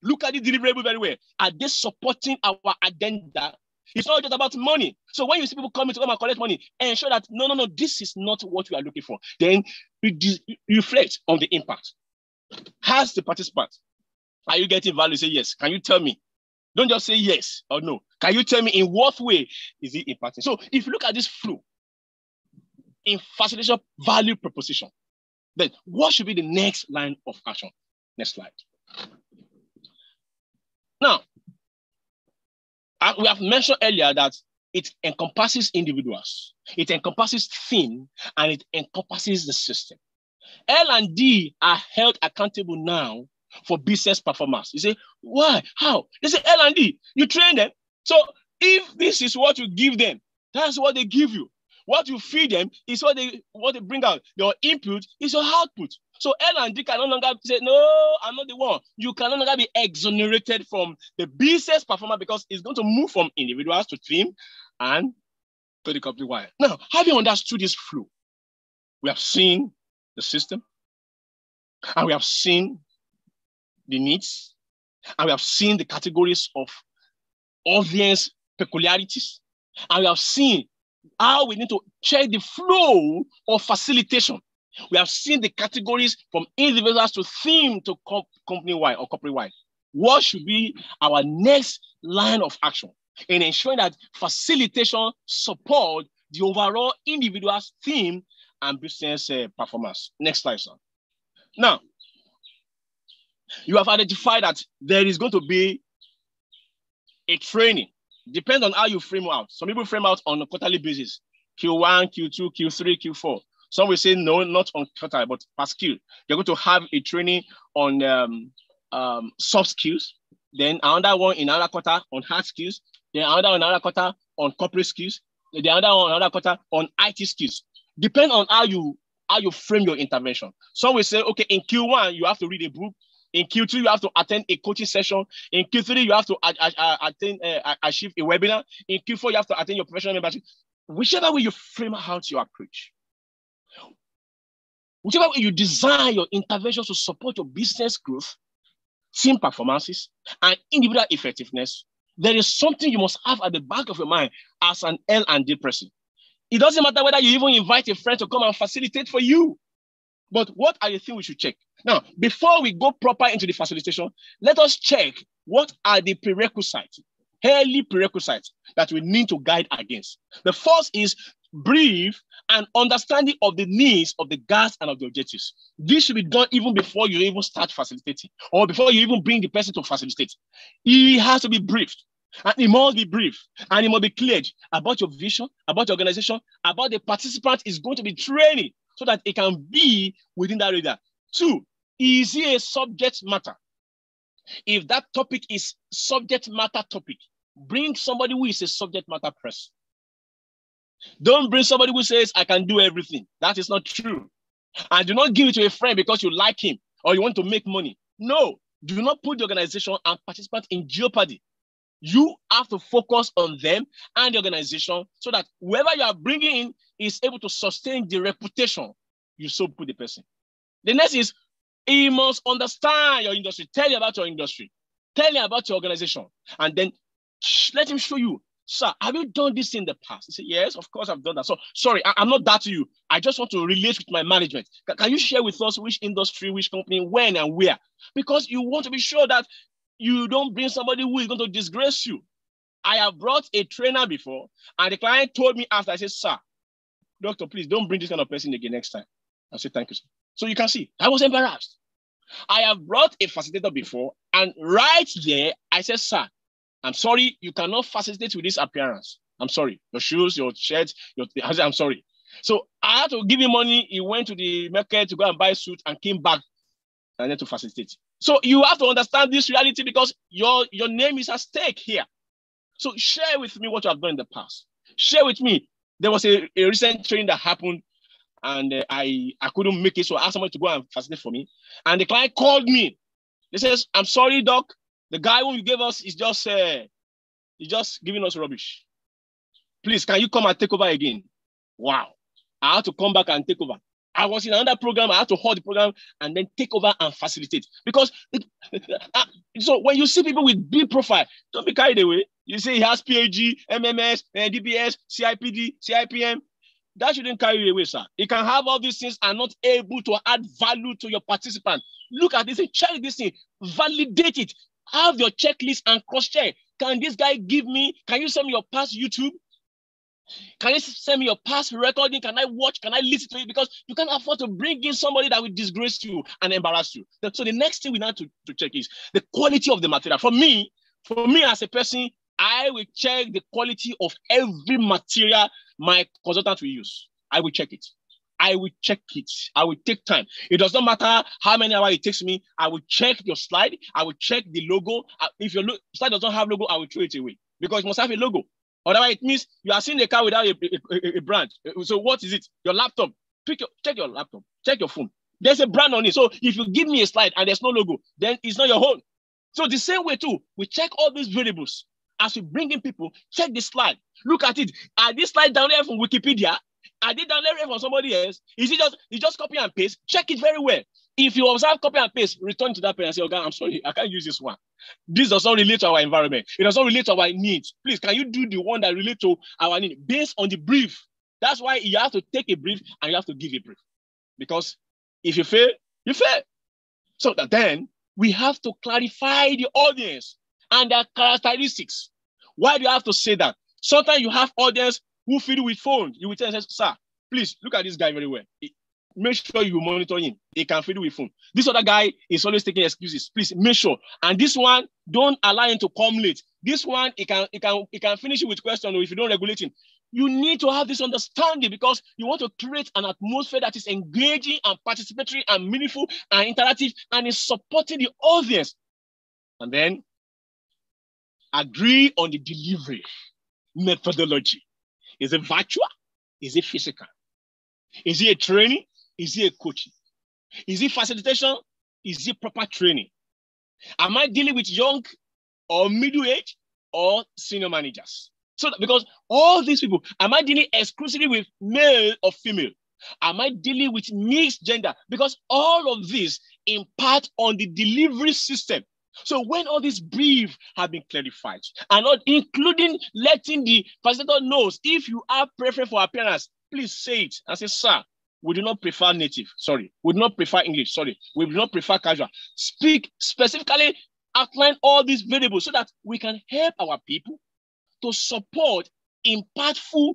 Look at the deliverable very well. Are they supporting our agenda? It's not just about money. So when you see people coming to come and collect money, ensure that, no, this is not what we are looking for. Then you reflect on the impact. Ask the participant, are you getting value? Say yes. Can you tell me? Don't just say yes or no. Can you tell me in what way is it impacting? So if you look at this flow in facilitation value proposition, then what should be the next line of action? Next slide. Now, we have mentioned earlier that it encompasses individuals, it encompasses theme, and it encompasses the system. L&D are held accountable now for business performance. You say, why? How? They say, L&D, you train them. So if this is what you give them, that's what they give you. What you feed them is what they bring out. Your input is your output. So L&D can no longer say, no, I'm not the one. You can no longer be exonerated from the business performance because it's going to move from individuals to team and to the company wide. Now, have you understood this flow? We have seen the system, and we have seen the needs, and we have seen the categories of audience peculiarities, and we have seen how we need to check the flow of facilitation. We have seen the categories from individuals to theme to company-wide or corporate-wide. what should be our next line of action in ensuring that facilitation support the overall individual's theme and business performance. Next slide, sir. Now, you have identified that there is going to be a training. Depends on how you frame out. Some people frame out on a quarterly basis. Q1, Q2, Q3, Q4. Some will say, no, not on quarter, but per skill. You're going to have a training on soft skills. Then another one in another quarter on hard skills. Then another quarter on corporate skills. Then another quarter on IT skills. Depend on how you frame your intervention. Some will say, okay, in Q1, you have to read a book. In Q2, you have to attend a coaching session. In Q3, you have to achieve a webinar. In Q4, you have to attend your professional membership. Whichever way you frame out your approach, whichever way you design your interventions to support your business growth, team performances, and individual effectiveness, there is something you must have at the back of your mind as an L&D person. It doesn't matter whether you even invite a friend to come and facilitate for you. But what are the things we should check? Now, before we go proper into the facilitation, let us check what are the prerequisites, early prerequisites that we need to guide against. The first is brief and understanding of the needs of the guests and of the objectives. This should be done even before you even start facilitating or before you even bring the person to facilitate. It has to be briefed. And it must be brief and it must be clear about your vision, about your organization, about the participant is going to be training so that it can be within that radar. 2, is it a subject matter? If that topic is subject matter topic, bring somebody who is a subject matter person. Don't bring somebody who says, I can do everything. That is not true. And do not give it to a friend because you like him or you want to make money. No, do not put the organization and participant in jeopardy. You have to focus on them and the organization so that whoever you are bringing in is able to sustain the reputation you so put the person. The next is, he must understand your industry. Tell you about your industry. Tell you about your organization. And then let him show you, sir, have you done this in the past? He said, yes, of course I've done that. So, sorry, I'm not that to you. I just want to relate with my management. Can you share with us which industry, which company, when and where? Because you want to be sure that you don't bring somebody who is going to disgrace you. I have brought a trainer before, and the client told me after, I said, sir, doctor, please don't bring this kind of person again next time. I said, thank you, sir. So you can see, I was embarrassed. I have brought a facilitator before, and right there, I said, sir, I'm sorry, you cannot facilitate with this appearance. I'm sorry. Your shoes, your shirt, I'm sorry. So I had to give him money. He went to the market to go and buy a suit and came back and then to facilitate. So you have to understand this reality because your name is at stake here. So share with me what you have done in the past. Share with me. There was a recent training that happened and I couldn't make it, so I asked somebody to go and facilitate for me. And the client called me. He says, I'm sorry, doc. The guy who you gave us is just giving us rubbish. Please, can you come and take over again? Wow. I had to come back and take over. I was in another program. I had to hold the program and then take over and facilitate. Because, so when you see people with big profile, don't be carried away. You say he has PhD, MMS, DBS, CIPD, CIPM. That shouldn't carry you away, sir. You can have all these things and not able to add value to your participant. Look at this and check this thing. Validate it. Have your checklist and cross-check. Can this guy give me, can you send me your past YouTube? Can you send me your past recording? Can I watch? Can I listen to it? Because you can't afford to bring in somebody that will disgrace you and embarrass you. So the next thing we need to check is the quality of the material. For me as a person, I will check the quality of every material my consultant will use. I will check it. I will check it. I will take time. It does not matter how many hours it takes me. I will check your slide. I will check the logo. If your slide does not have logo, I will throw it away because it must have a logo. Otherwise, it means you are seeing a car without a brand. So what is it? Your laptop. Check your laptop. Check your phone. There's a brand on it. So if you give me a slide and there's no logo, then it's not your own. So the same way too, we check all these variables. As we bring in people, check the slide. Look at it. Are these slides downloaded from Wikipedia? Are they downloaded from somebody else? Is it just copy and paste? Check it very well. If you observe copy and paste, return to that person and say, okay, I'm sorry, I can't use this one. This does not relate to our environment. It does not relate to our needs. Please, can you do the one that relates to our needs based on the brief? That's why you have to take a brief and you have to give a brief. Because if you fail, you fail. So that then we have to clarify the audience and their characteristics. Why do you have to say that? Sometimes you have audience who feed with phone. You will tell them, sir, please look at this guy very well. Make sure you monitor him. He can feed with phone. This other guy is always taking excuses. Please make sure. And this one, don't allow him to come late. This one, he can finish it with questions if you don't regulate him. You need to have this understanding because you want to create an atmosphere that is engaging and participatory and meaningful and interactive and is supporting the audience. And then agree on the delivery methodology. Is it virtual? Is it physical? Is it a training? Is it a coaching? Is it facilitation? Is it proper training? Am I dealing with young or middle age or senior managers? So because all these people, am I dealing exclusively with male or female? Am I dealing with mixed gender? Because all of this impact on the delivery system. So when all these briefs have been clarified, and not including letting the facilitator knows if you have preference for appearance, please say it and say, sir, we do not prefer native. Sorry. We do not prefer English. Sorry. We do not prefer casual. Speak specifically, outline all these variables so that we can help our people to support impactful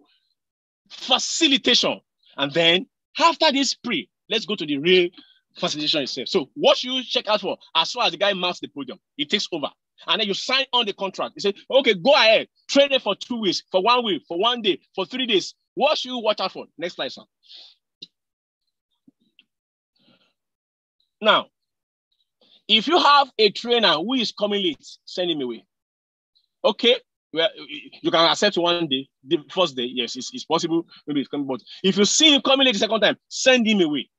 facilitation. And then after this pre, let's go to the real facilitation itself. So what should you check out for as far as the guy marks the podium? He takes over. And then you sign on the contract. You say, okay, go ahead. Train it for 2 weeks, for 1 week, for 1 day, for 3 days. What should you watch out for? Next slide, sir. Now, if you have a trainer who is coming late, send him away. Okay, well, you can accept 1 day, the first day, yes, it's possible, maybe it's coming, but if you see him coming late the second time, send him away.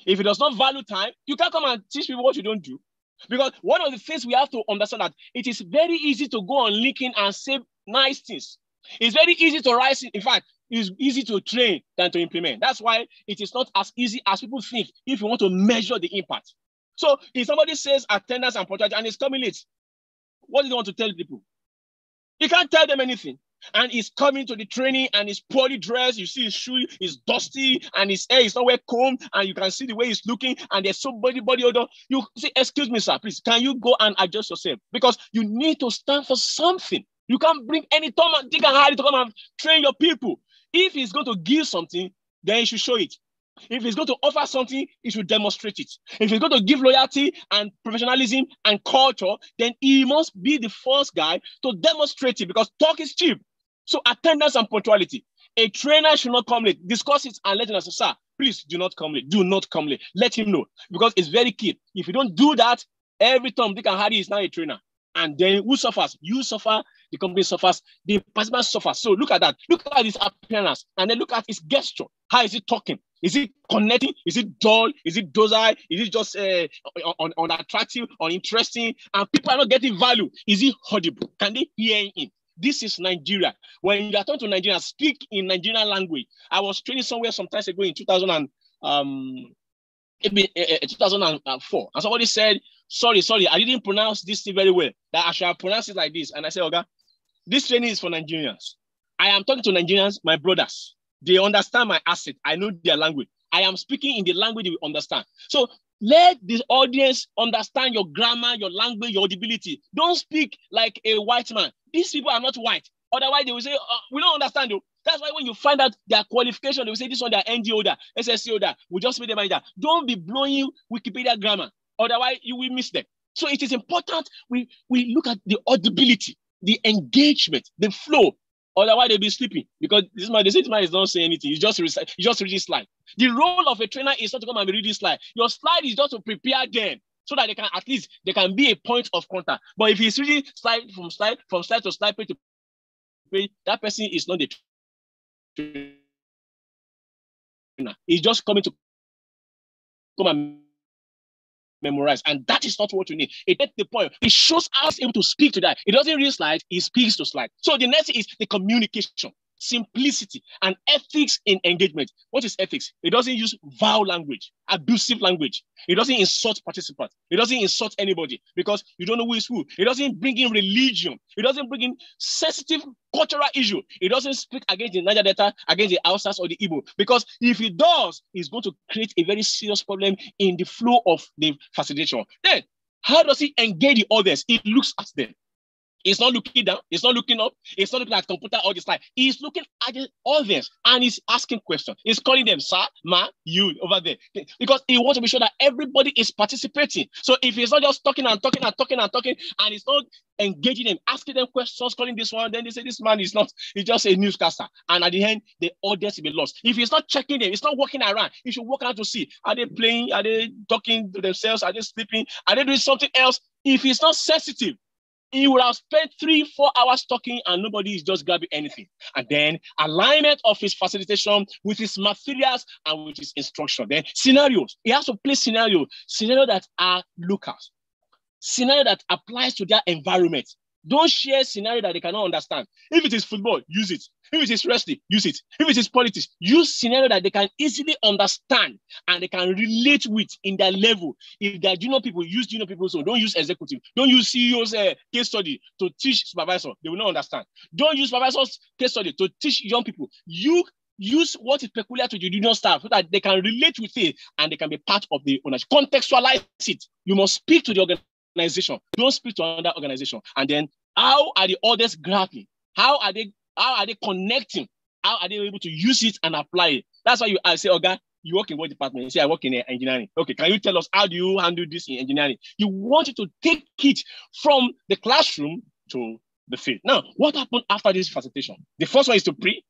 If he does not value time, you can't come and teach people what you don't do. Because one of the things we have to understand that it is very easy to go on LinkedIn and say nice things. It's very easy to write. In fact, it's easy to train than to implement. That's why it is not as easy as people think if you want to measure the impact. So if somebody says attendance and punctuality and is coming late, what do you want to tell people? You can't tell them anything. And he's coming to the training and he's poorly dressed. You see his shoe is dusty and his hair is not well combed and you can see the way he's looking and there's so body odor. You say, excuse me, sir, please, can you go and adjust yourself? Because you need to stand for something. You can't bring any Tom and Dick and Harry to come and train your people. If he's going to give something, then he should show it. If he's going to offer something, he should demonstrate it. If he's going to give loyalty and professionalism and culture, then he must be the first guy to demonstrate it because talk is cheap. So attendance and punctuality. A trainer should not come late. Discuss it and let him know, sir, please do not come late. Do not come late. Let him know because it's very key. If you don't do that, every Tom, Dick and Harry is now a trainer. And then who suffers? You suffer, the company suffers, the participant suffers. So look at that. Look at his appearance and then look at his gesture. How is he talking? Is it connecting? Is it dull? Is it docile? Is it just unattractive, uninteresting? And people are not getting value. Is he audible? Can they hear him? This is Nigeria. When you are talking to Nigerians, speak in Nigerian language. I was training somewhere some time ago in 2004. And somebody said, sorry, I didn't pronounce this thing very well. That I should pronounce it like this. And I said, okay, this training is for Nigerians. I am talking to Nigerians, my brothers. They understand my accent. I know their language. I am speaking in the language they will understand. So let the audience understand your grammar, your language, your audibility. Don't speak like a white man. These people are not white. Otherwise, they will say, we don't understand you. That's why when you find out their qualification, they will say this one, their ND holder, SSC holder, we just made them like that. Don't be blowing Wikipedia grammar. Otherwise, you will miss them. So it is important we look at the audibility, the engagement, the flow. Otherwise, they'll be sleeping because this man is not saying anything. You just read this slide. The role of a trainer is not to come and read this slide. Your slide is just to prepare them so that they can be a point of contact. But if he's reading slide to slide, page to page, that person is not the trainer. He's just coming to come and memorize, and that is not what you need. It gets the point. It shows us able to speak to that. It doesn't read slide, he speaks to slide. So the next is the communication, simplicity, and ethics in engagement. What is ethics? It doesn't use vile language, abusive language. It doesn't insult participants. It doesn't insult anybody because you don't know who is who. It doesn't bring in religion. It doesn't bring in sensitive cultural issue. It doesn't speak against the Niger Delta, against the Hausas or the Igbo, because if it does, it's going to create a very serious problem in the flow of the facilitation. Then How does he engage the others? He looks at them. He's not looking down. He's not looking up. He's not looking at computer all this time. He's looking at the audience and he's asking questions. He's calling them, sir, ma, you over there. Because he wants to be sure that everybody is participating. So if he's not just talking and talking and talking and talking, and he's not engaging them, asking them questions, calling this one, then they say this man is not, he's just a newscaster. And at the end, the audience will be lost. If he's not checking them, he's not walking around, he should walk out to see, are they playing? Are they talking to themselves? Are they sleeping? Are they doing something else? If he's not sensitive, he would have spent 3-4 hours talking and nobody is just grabbing anything. And then alignment of his facilitation with his materials and with his instruction. Then scenarios. He has to play scenarios that are locals. Scenario that applies to their environment. Don't share scenario that they cannot understand. If it is football, use it. If it is wrestling, use it. If it is politics, use scenario that they can easily understand and they can relate with in their level. If they are junior people, use junior people. So don't use executive. Don't use CEO's case study to teach supervisor. They will not understand. Don't use supervisor's case study to teach young people. You use what is peculiar to the junior staff so that they can relate with it and they can be part of the ownership. Contextualize it. You must speak to the organization. Don't speak to another organization. And then how are the others grappling? How are they connecting? How are they able to use it and apply it? That's why I say, okay, you work in what department? You say, I work in engineering. Okay, can you tell us how do you handle this in engineering? You want it to take it from the classroom to the field. Now, what happened after this facilitation? The first one is to pre.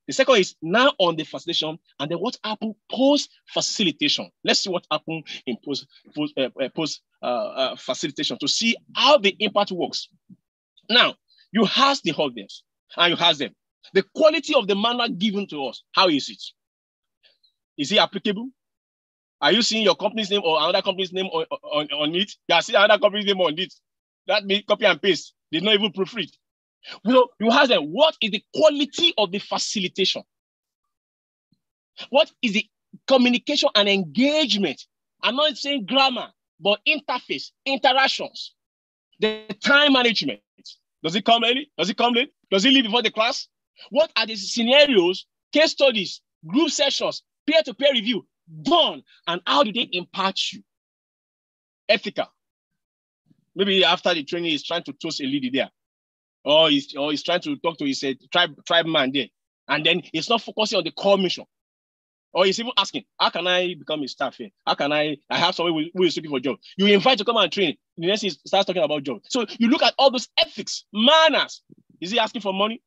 The second is now on the facilitation, and then what happened post-facilitation. Let's see what happened in post-facilitation to see how the impact works. Now, you ask the audience, and you ask them, the quality of the manual given to us, how is it? Is it applicable? Are you seeing your company's name or another company's name on it? You are seeing another company's name on it. That means copy and paste. They not even proofread. So you ask them, what is the quality of the facilitation? What is the communication and engagement? I'm not saying grammar, but interface, interactions, the time management. Does it come early? Does it come late? Does it leave before the class? What are the scenarios, case studies, group sessions, peer-to-peer review done, and how do they impact you? Ethical. Maybe after the training, he's trying to toast a lady there. Or he's trying to talk to his tribe man there. And then he's not focusing on the core mission. Or he's even asking, how can I become a staff here? How can I have someone who is looking for a job? You invite to come and train. The next he starts talking about job. So you look at all those ethics, manners. Is he asking for money?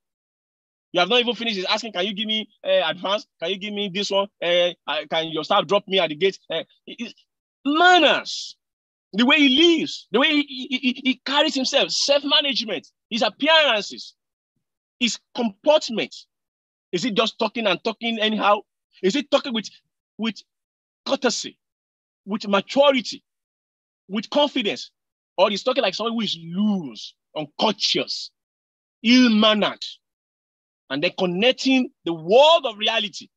You have not even finished. He's asking, can you give me advance? Can you give me this one? Can your staff drop me at the gate? Manners. The way he lives, the way he carries himself, self-management, his appearances, his comportment. Is he just talking and talking anyhow? Is he talking with courtesy, with maturity, with confidence? Or he's talking like someone who is loose, unconscious, ill-mannered, and then connecting the world of reality?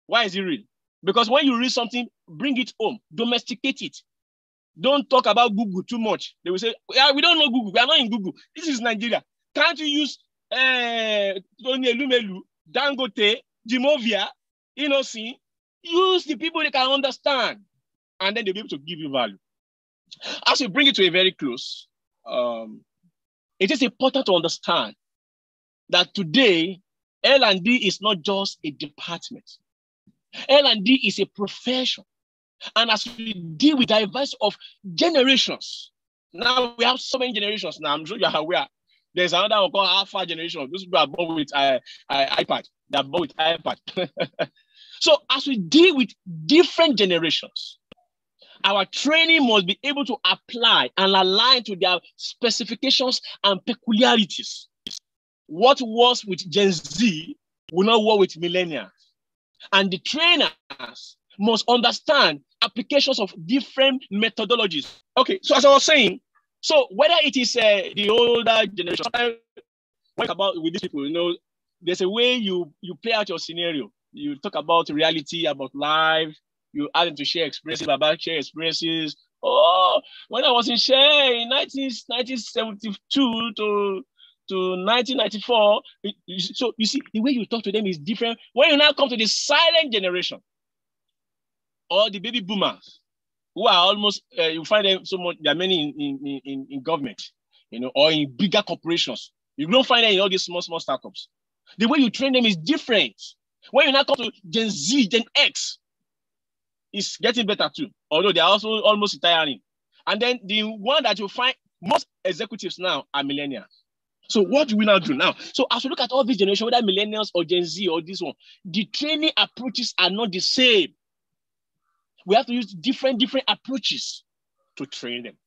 Why is it real? Because when you read something, bring it home, domesticate it. Don't talk about Google too much. They will say, yeah, we don't know Google. We are not in Google. This is Nigeria. Can't you use Tony Elumelu, Dangote, Jimovia, Inosi? Use the people they can understand, and then they'll be able to give you value. As we bring it to a very close, it is important to understand that today, L&D is not just a department. L&D is a profession. And as we deal with diversity of generations, now we have so many generations now. I'm sure you are aware. There's another one called Alpha generation. Those people are born with iPad. They're born with iPad. So as we deal with different generations, our training must be able to apply and align to their specifications and peculiarities. What was with Gen Z will not work with millennials. And the trainers must understand applications of different methodologies. Okay, so as I was saying, so whether it is the older generation, what about with these people, you know, there's a way you play out your scenario. You talk about reality, about life. You ask them to share experiences. Oh, when I was in Share in 1972 to 1994, so you see, the way you talk to them is different. When you now come to the silent generation or the baby boomers, who are almost, you find them so much, there are many in government, or in bigger corporations. You don't find them in all these small startups. The way you train them is different. When you now come to Gen Z, Gen X, it's getting better too, although they are also almost retiring. And then the one that you find most executives now are millennials. So what do we now do now? So as we look at all these generations, whether millennials or Gen Z or this one, the training approaches are not the same. We have to use different approaches to train them.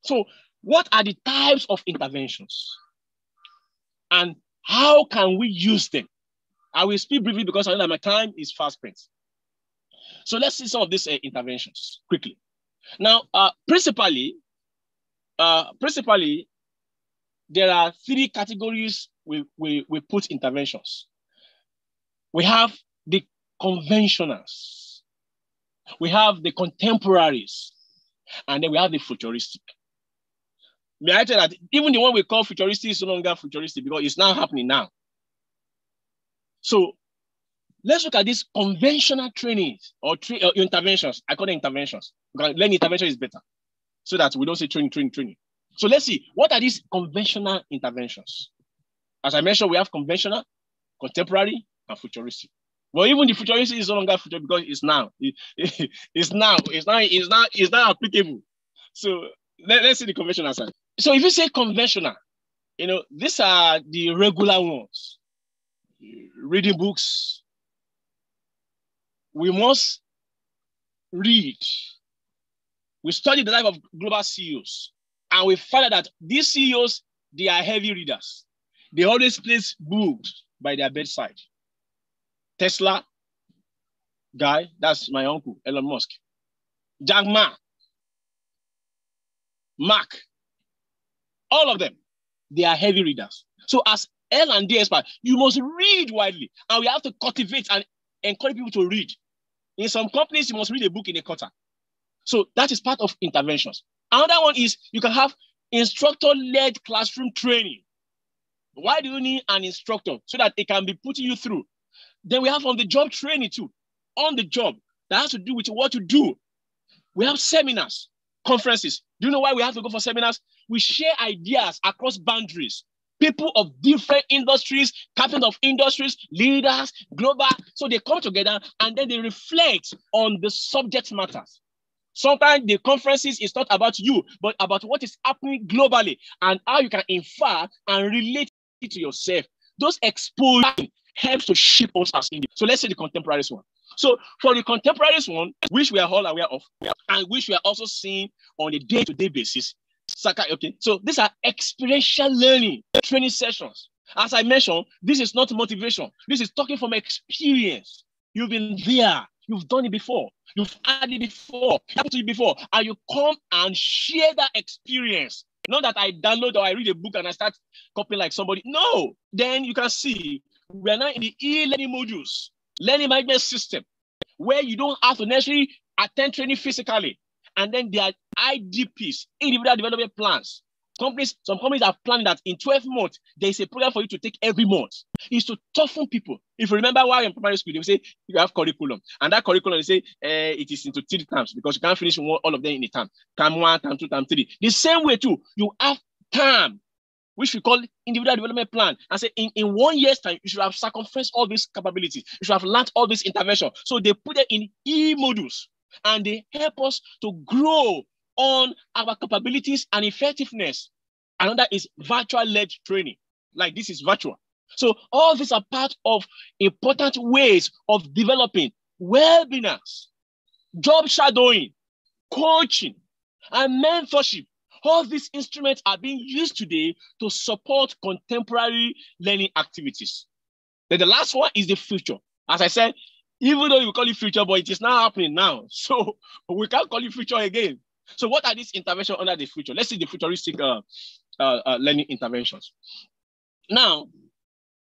So what are the types of interventions? And how can we use them? I will speak briefly because I know that my time is fast spent. So let's see some of these interventions quickly. Now, principally, there are three categories we put interventions. We have the conventionals, we have the contemporaries, and then we have the futuristic. May I tell you that even the one we call futuristic is no longer futuristic because it's now happening now. So let's look at these conventional trainings or interventions. I call them interventions. Learning intervention is better so that we don't say training. So let's see, what are these conventional interventions? As I mentioned, we have conventional, contemporary, and futuristic. Well, even the futuristic is no longer future because it's now. It's now applicable. So let's see the conventional side. So if you say conventional, these are the regular ones. Reading books. We must read. We study the life of global CEOs. And we find out that these CEOs, they are heavy readers. They always place books by their bedside. Tesla guy, that's my uncle, Elon Musk. Jack Ma, Mark, all of them, they are heavy readers. So as L&D expert, you must read widely. And we have to cultivate and encourage people to read. In some companies, you must read a book in a quarter. So that is part of interventions. Another one is you can have instructor-led classroom training. Why do you need an instructor? So that it can be putting you through. Then we have on-the-job training too. On the job, that has to do with what you do. We have seminars, conferences. Do you know why we have to go for seminars? We share ideas across boundaries. People of different industries, captains of industries, leaders, global. So they come together and then they reflect on the subject matters. Sometimes the conferences is not about you, but about what is happening globally and how you can infer and relate it to yourself. Those exposure helps to shape us as Indians. So let's say the contemporaries one. So for the contemporaries one, which we are all aware of, and which we are also seeing on a day-to-day basis, okay. So these are experiential learning training sessions. As I mentioned, this is not motivation. This is talking from experience. You've been there. You've done it before. You've had it before. It happened to you before. And you come and share that experience. Not that I download or I read a book and I start copying like somebody. No. Then you can see we are now in the e-learning modules, learning management system, where you don't have to necessarily attend training physically. And then there are IDPs, individual development plans. Some companies are planning that in 12 months, there is a program for you to take every month. It's to toughen people. If you remember why in primary school, they say you have curriculum. And that curriculum, they say it is into 3 terms because you can't finish all of them in a term. Term 1, term 2, term 3. The same way too, you have term, which we call individual development plan. And say in 1 year's time, you should have circumferenced all these capabilities. You should have learned all this intervention. So they put it in e-modules and they help us to grow on our capabilities and effectiveness. Another is virtual-led training. Like this is virtual. So all these are part of important ways of developing webinars, job shadowing, coaching, and mentorship. All these instruments are being used today to support contemporary learning activities. Then the last one is the future. As I said, even though you call it future, but it is now happening now. So we can't call it future again. So what are these interventions under the future? Let's see the futuristic learning interventions. Now,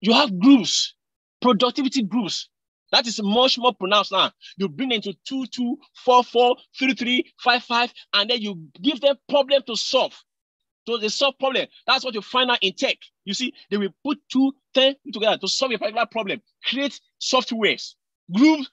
you have groups, productivity groups. That is much more pronounced now. You bring them into 2, 2, 4, 4, 3, 3, 5, 5, and then you give them problem to solve. So they solve problem. That's what you find out in tech. You see, they will put 2, 10 together to solve a particular problem, create softwares. group,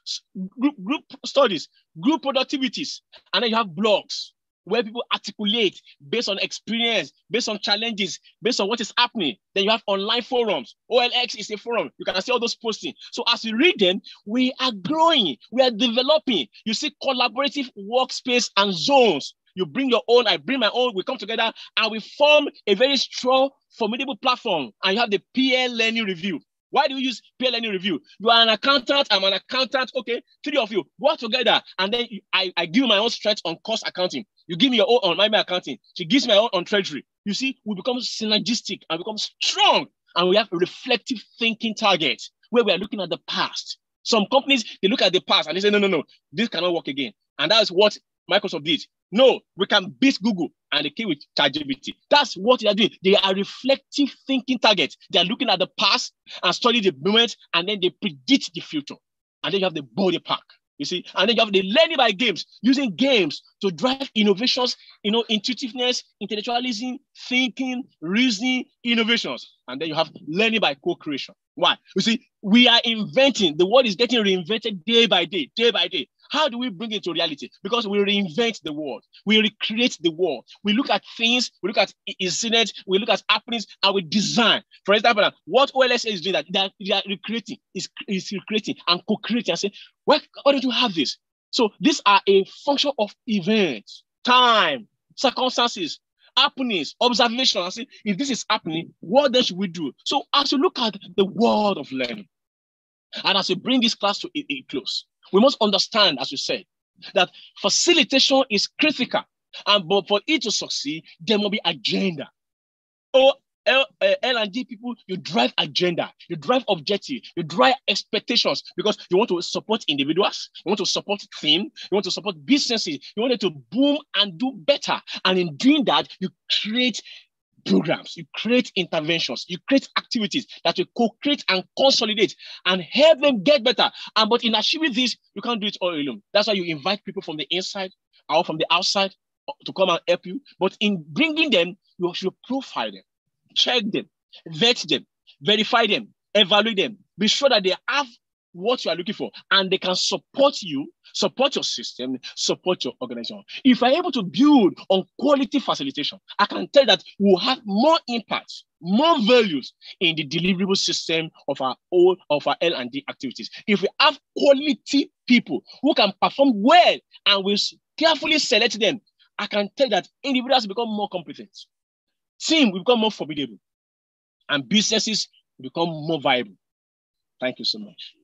group studies, group productivities, and then you have blogs where people articulate based on experience, based on challenges, based on what is happening. Then you have online forums. OLX is a forum. You can see all those posting. So as you read them, we are growing, we are developing. You see collaborative workspace and zones. You bring your own, I bring my own, we come together and we form a very strong, formidable platform. And you have the peer learning review. Why do we use peer learning review? You are an accountant, I'm an accountant. Okay, three of you work together, and then I give you my own strength on cost accounting. You give me your own on my accounting. She gives me my own on treasury. You see, we become synergistic and become strong, and we have a reflective thinking target where we are looking at the past. Some companies, they look at the past and they say, no, this cannot work again. And that's what Microsoft did. No, we can beat Google, and they came with ChatGPT. That's what they are doing. They are reflective thinking targets. They are looking at the past and study the moment, and then they predict the future. And then you have the body pack, you see, and then you have the learning by games, using games to drive innovations, intuitiveness, intellectualism, thinking, reasoning, innovations. And then you have learning by co-creation. Why? You see, we are inventing. The world is getting reinvented day by day, day by day. How do we bring it to reality? Because we reinvent the world. We recreate the world. We look at things, we look at incidents, we look at happenings, and we design. For example, what OLS is doing, that they are recreating, is recreating and co-creating and say, why don't you have this? So these are a function of events, time, circumstances, happenings, observation. I say, if this is happening, what then should we do? So as you look at the world of learning, and as we bring this class to a close, we must understand, as we said, that facilitation is critical. But for it to succeed, there must be agenda. L&D people, you drive agenda, you drive objective, you drive expectations, because you want to support individuals, you want to support teams, you want to support businesses, you want it to boom and do better. And in doing that, you create programs, you create interventions, you create activities that will co-create and consolidate and help them get better. But in achieving this, you can't do it all alone. That's why you invite people from the inside or from the outside to come and help you. But in bringing them, you should profile them, check them, vet them, verify them, evaluate them, be sure that they have what you are looking for, and they can support you, support your system, support your organization. If you're able to build on quality facilitation, I can tell you that we'll have more impact, more values in the deliverable system of our L&D activities. If we have quality people who can perform well and we carefully select them, I can tell you that individuals become more competent, team will become more formidable, and businesses will become more viable. Thank you so much.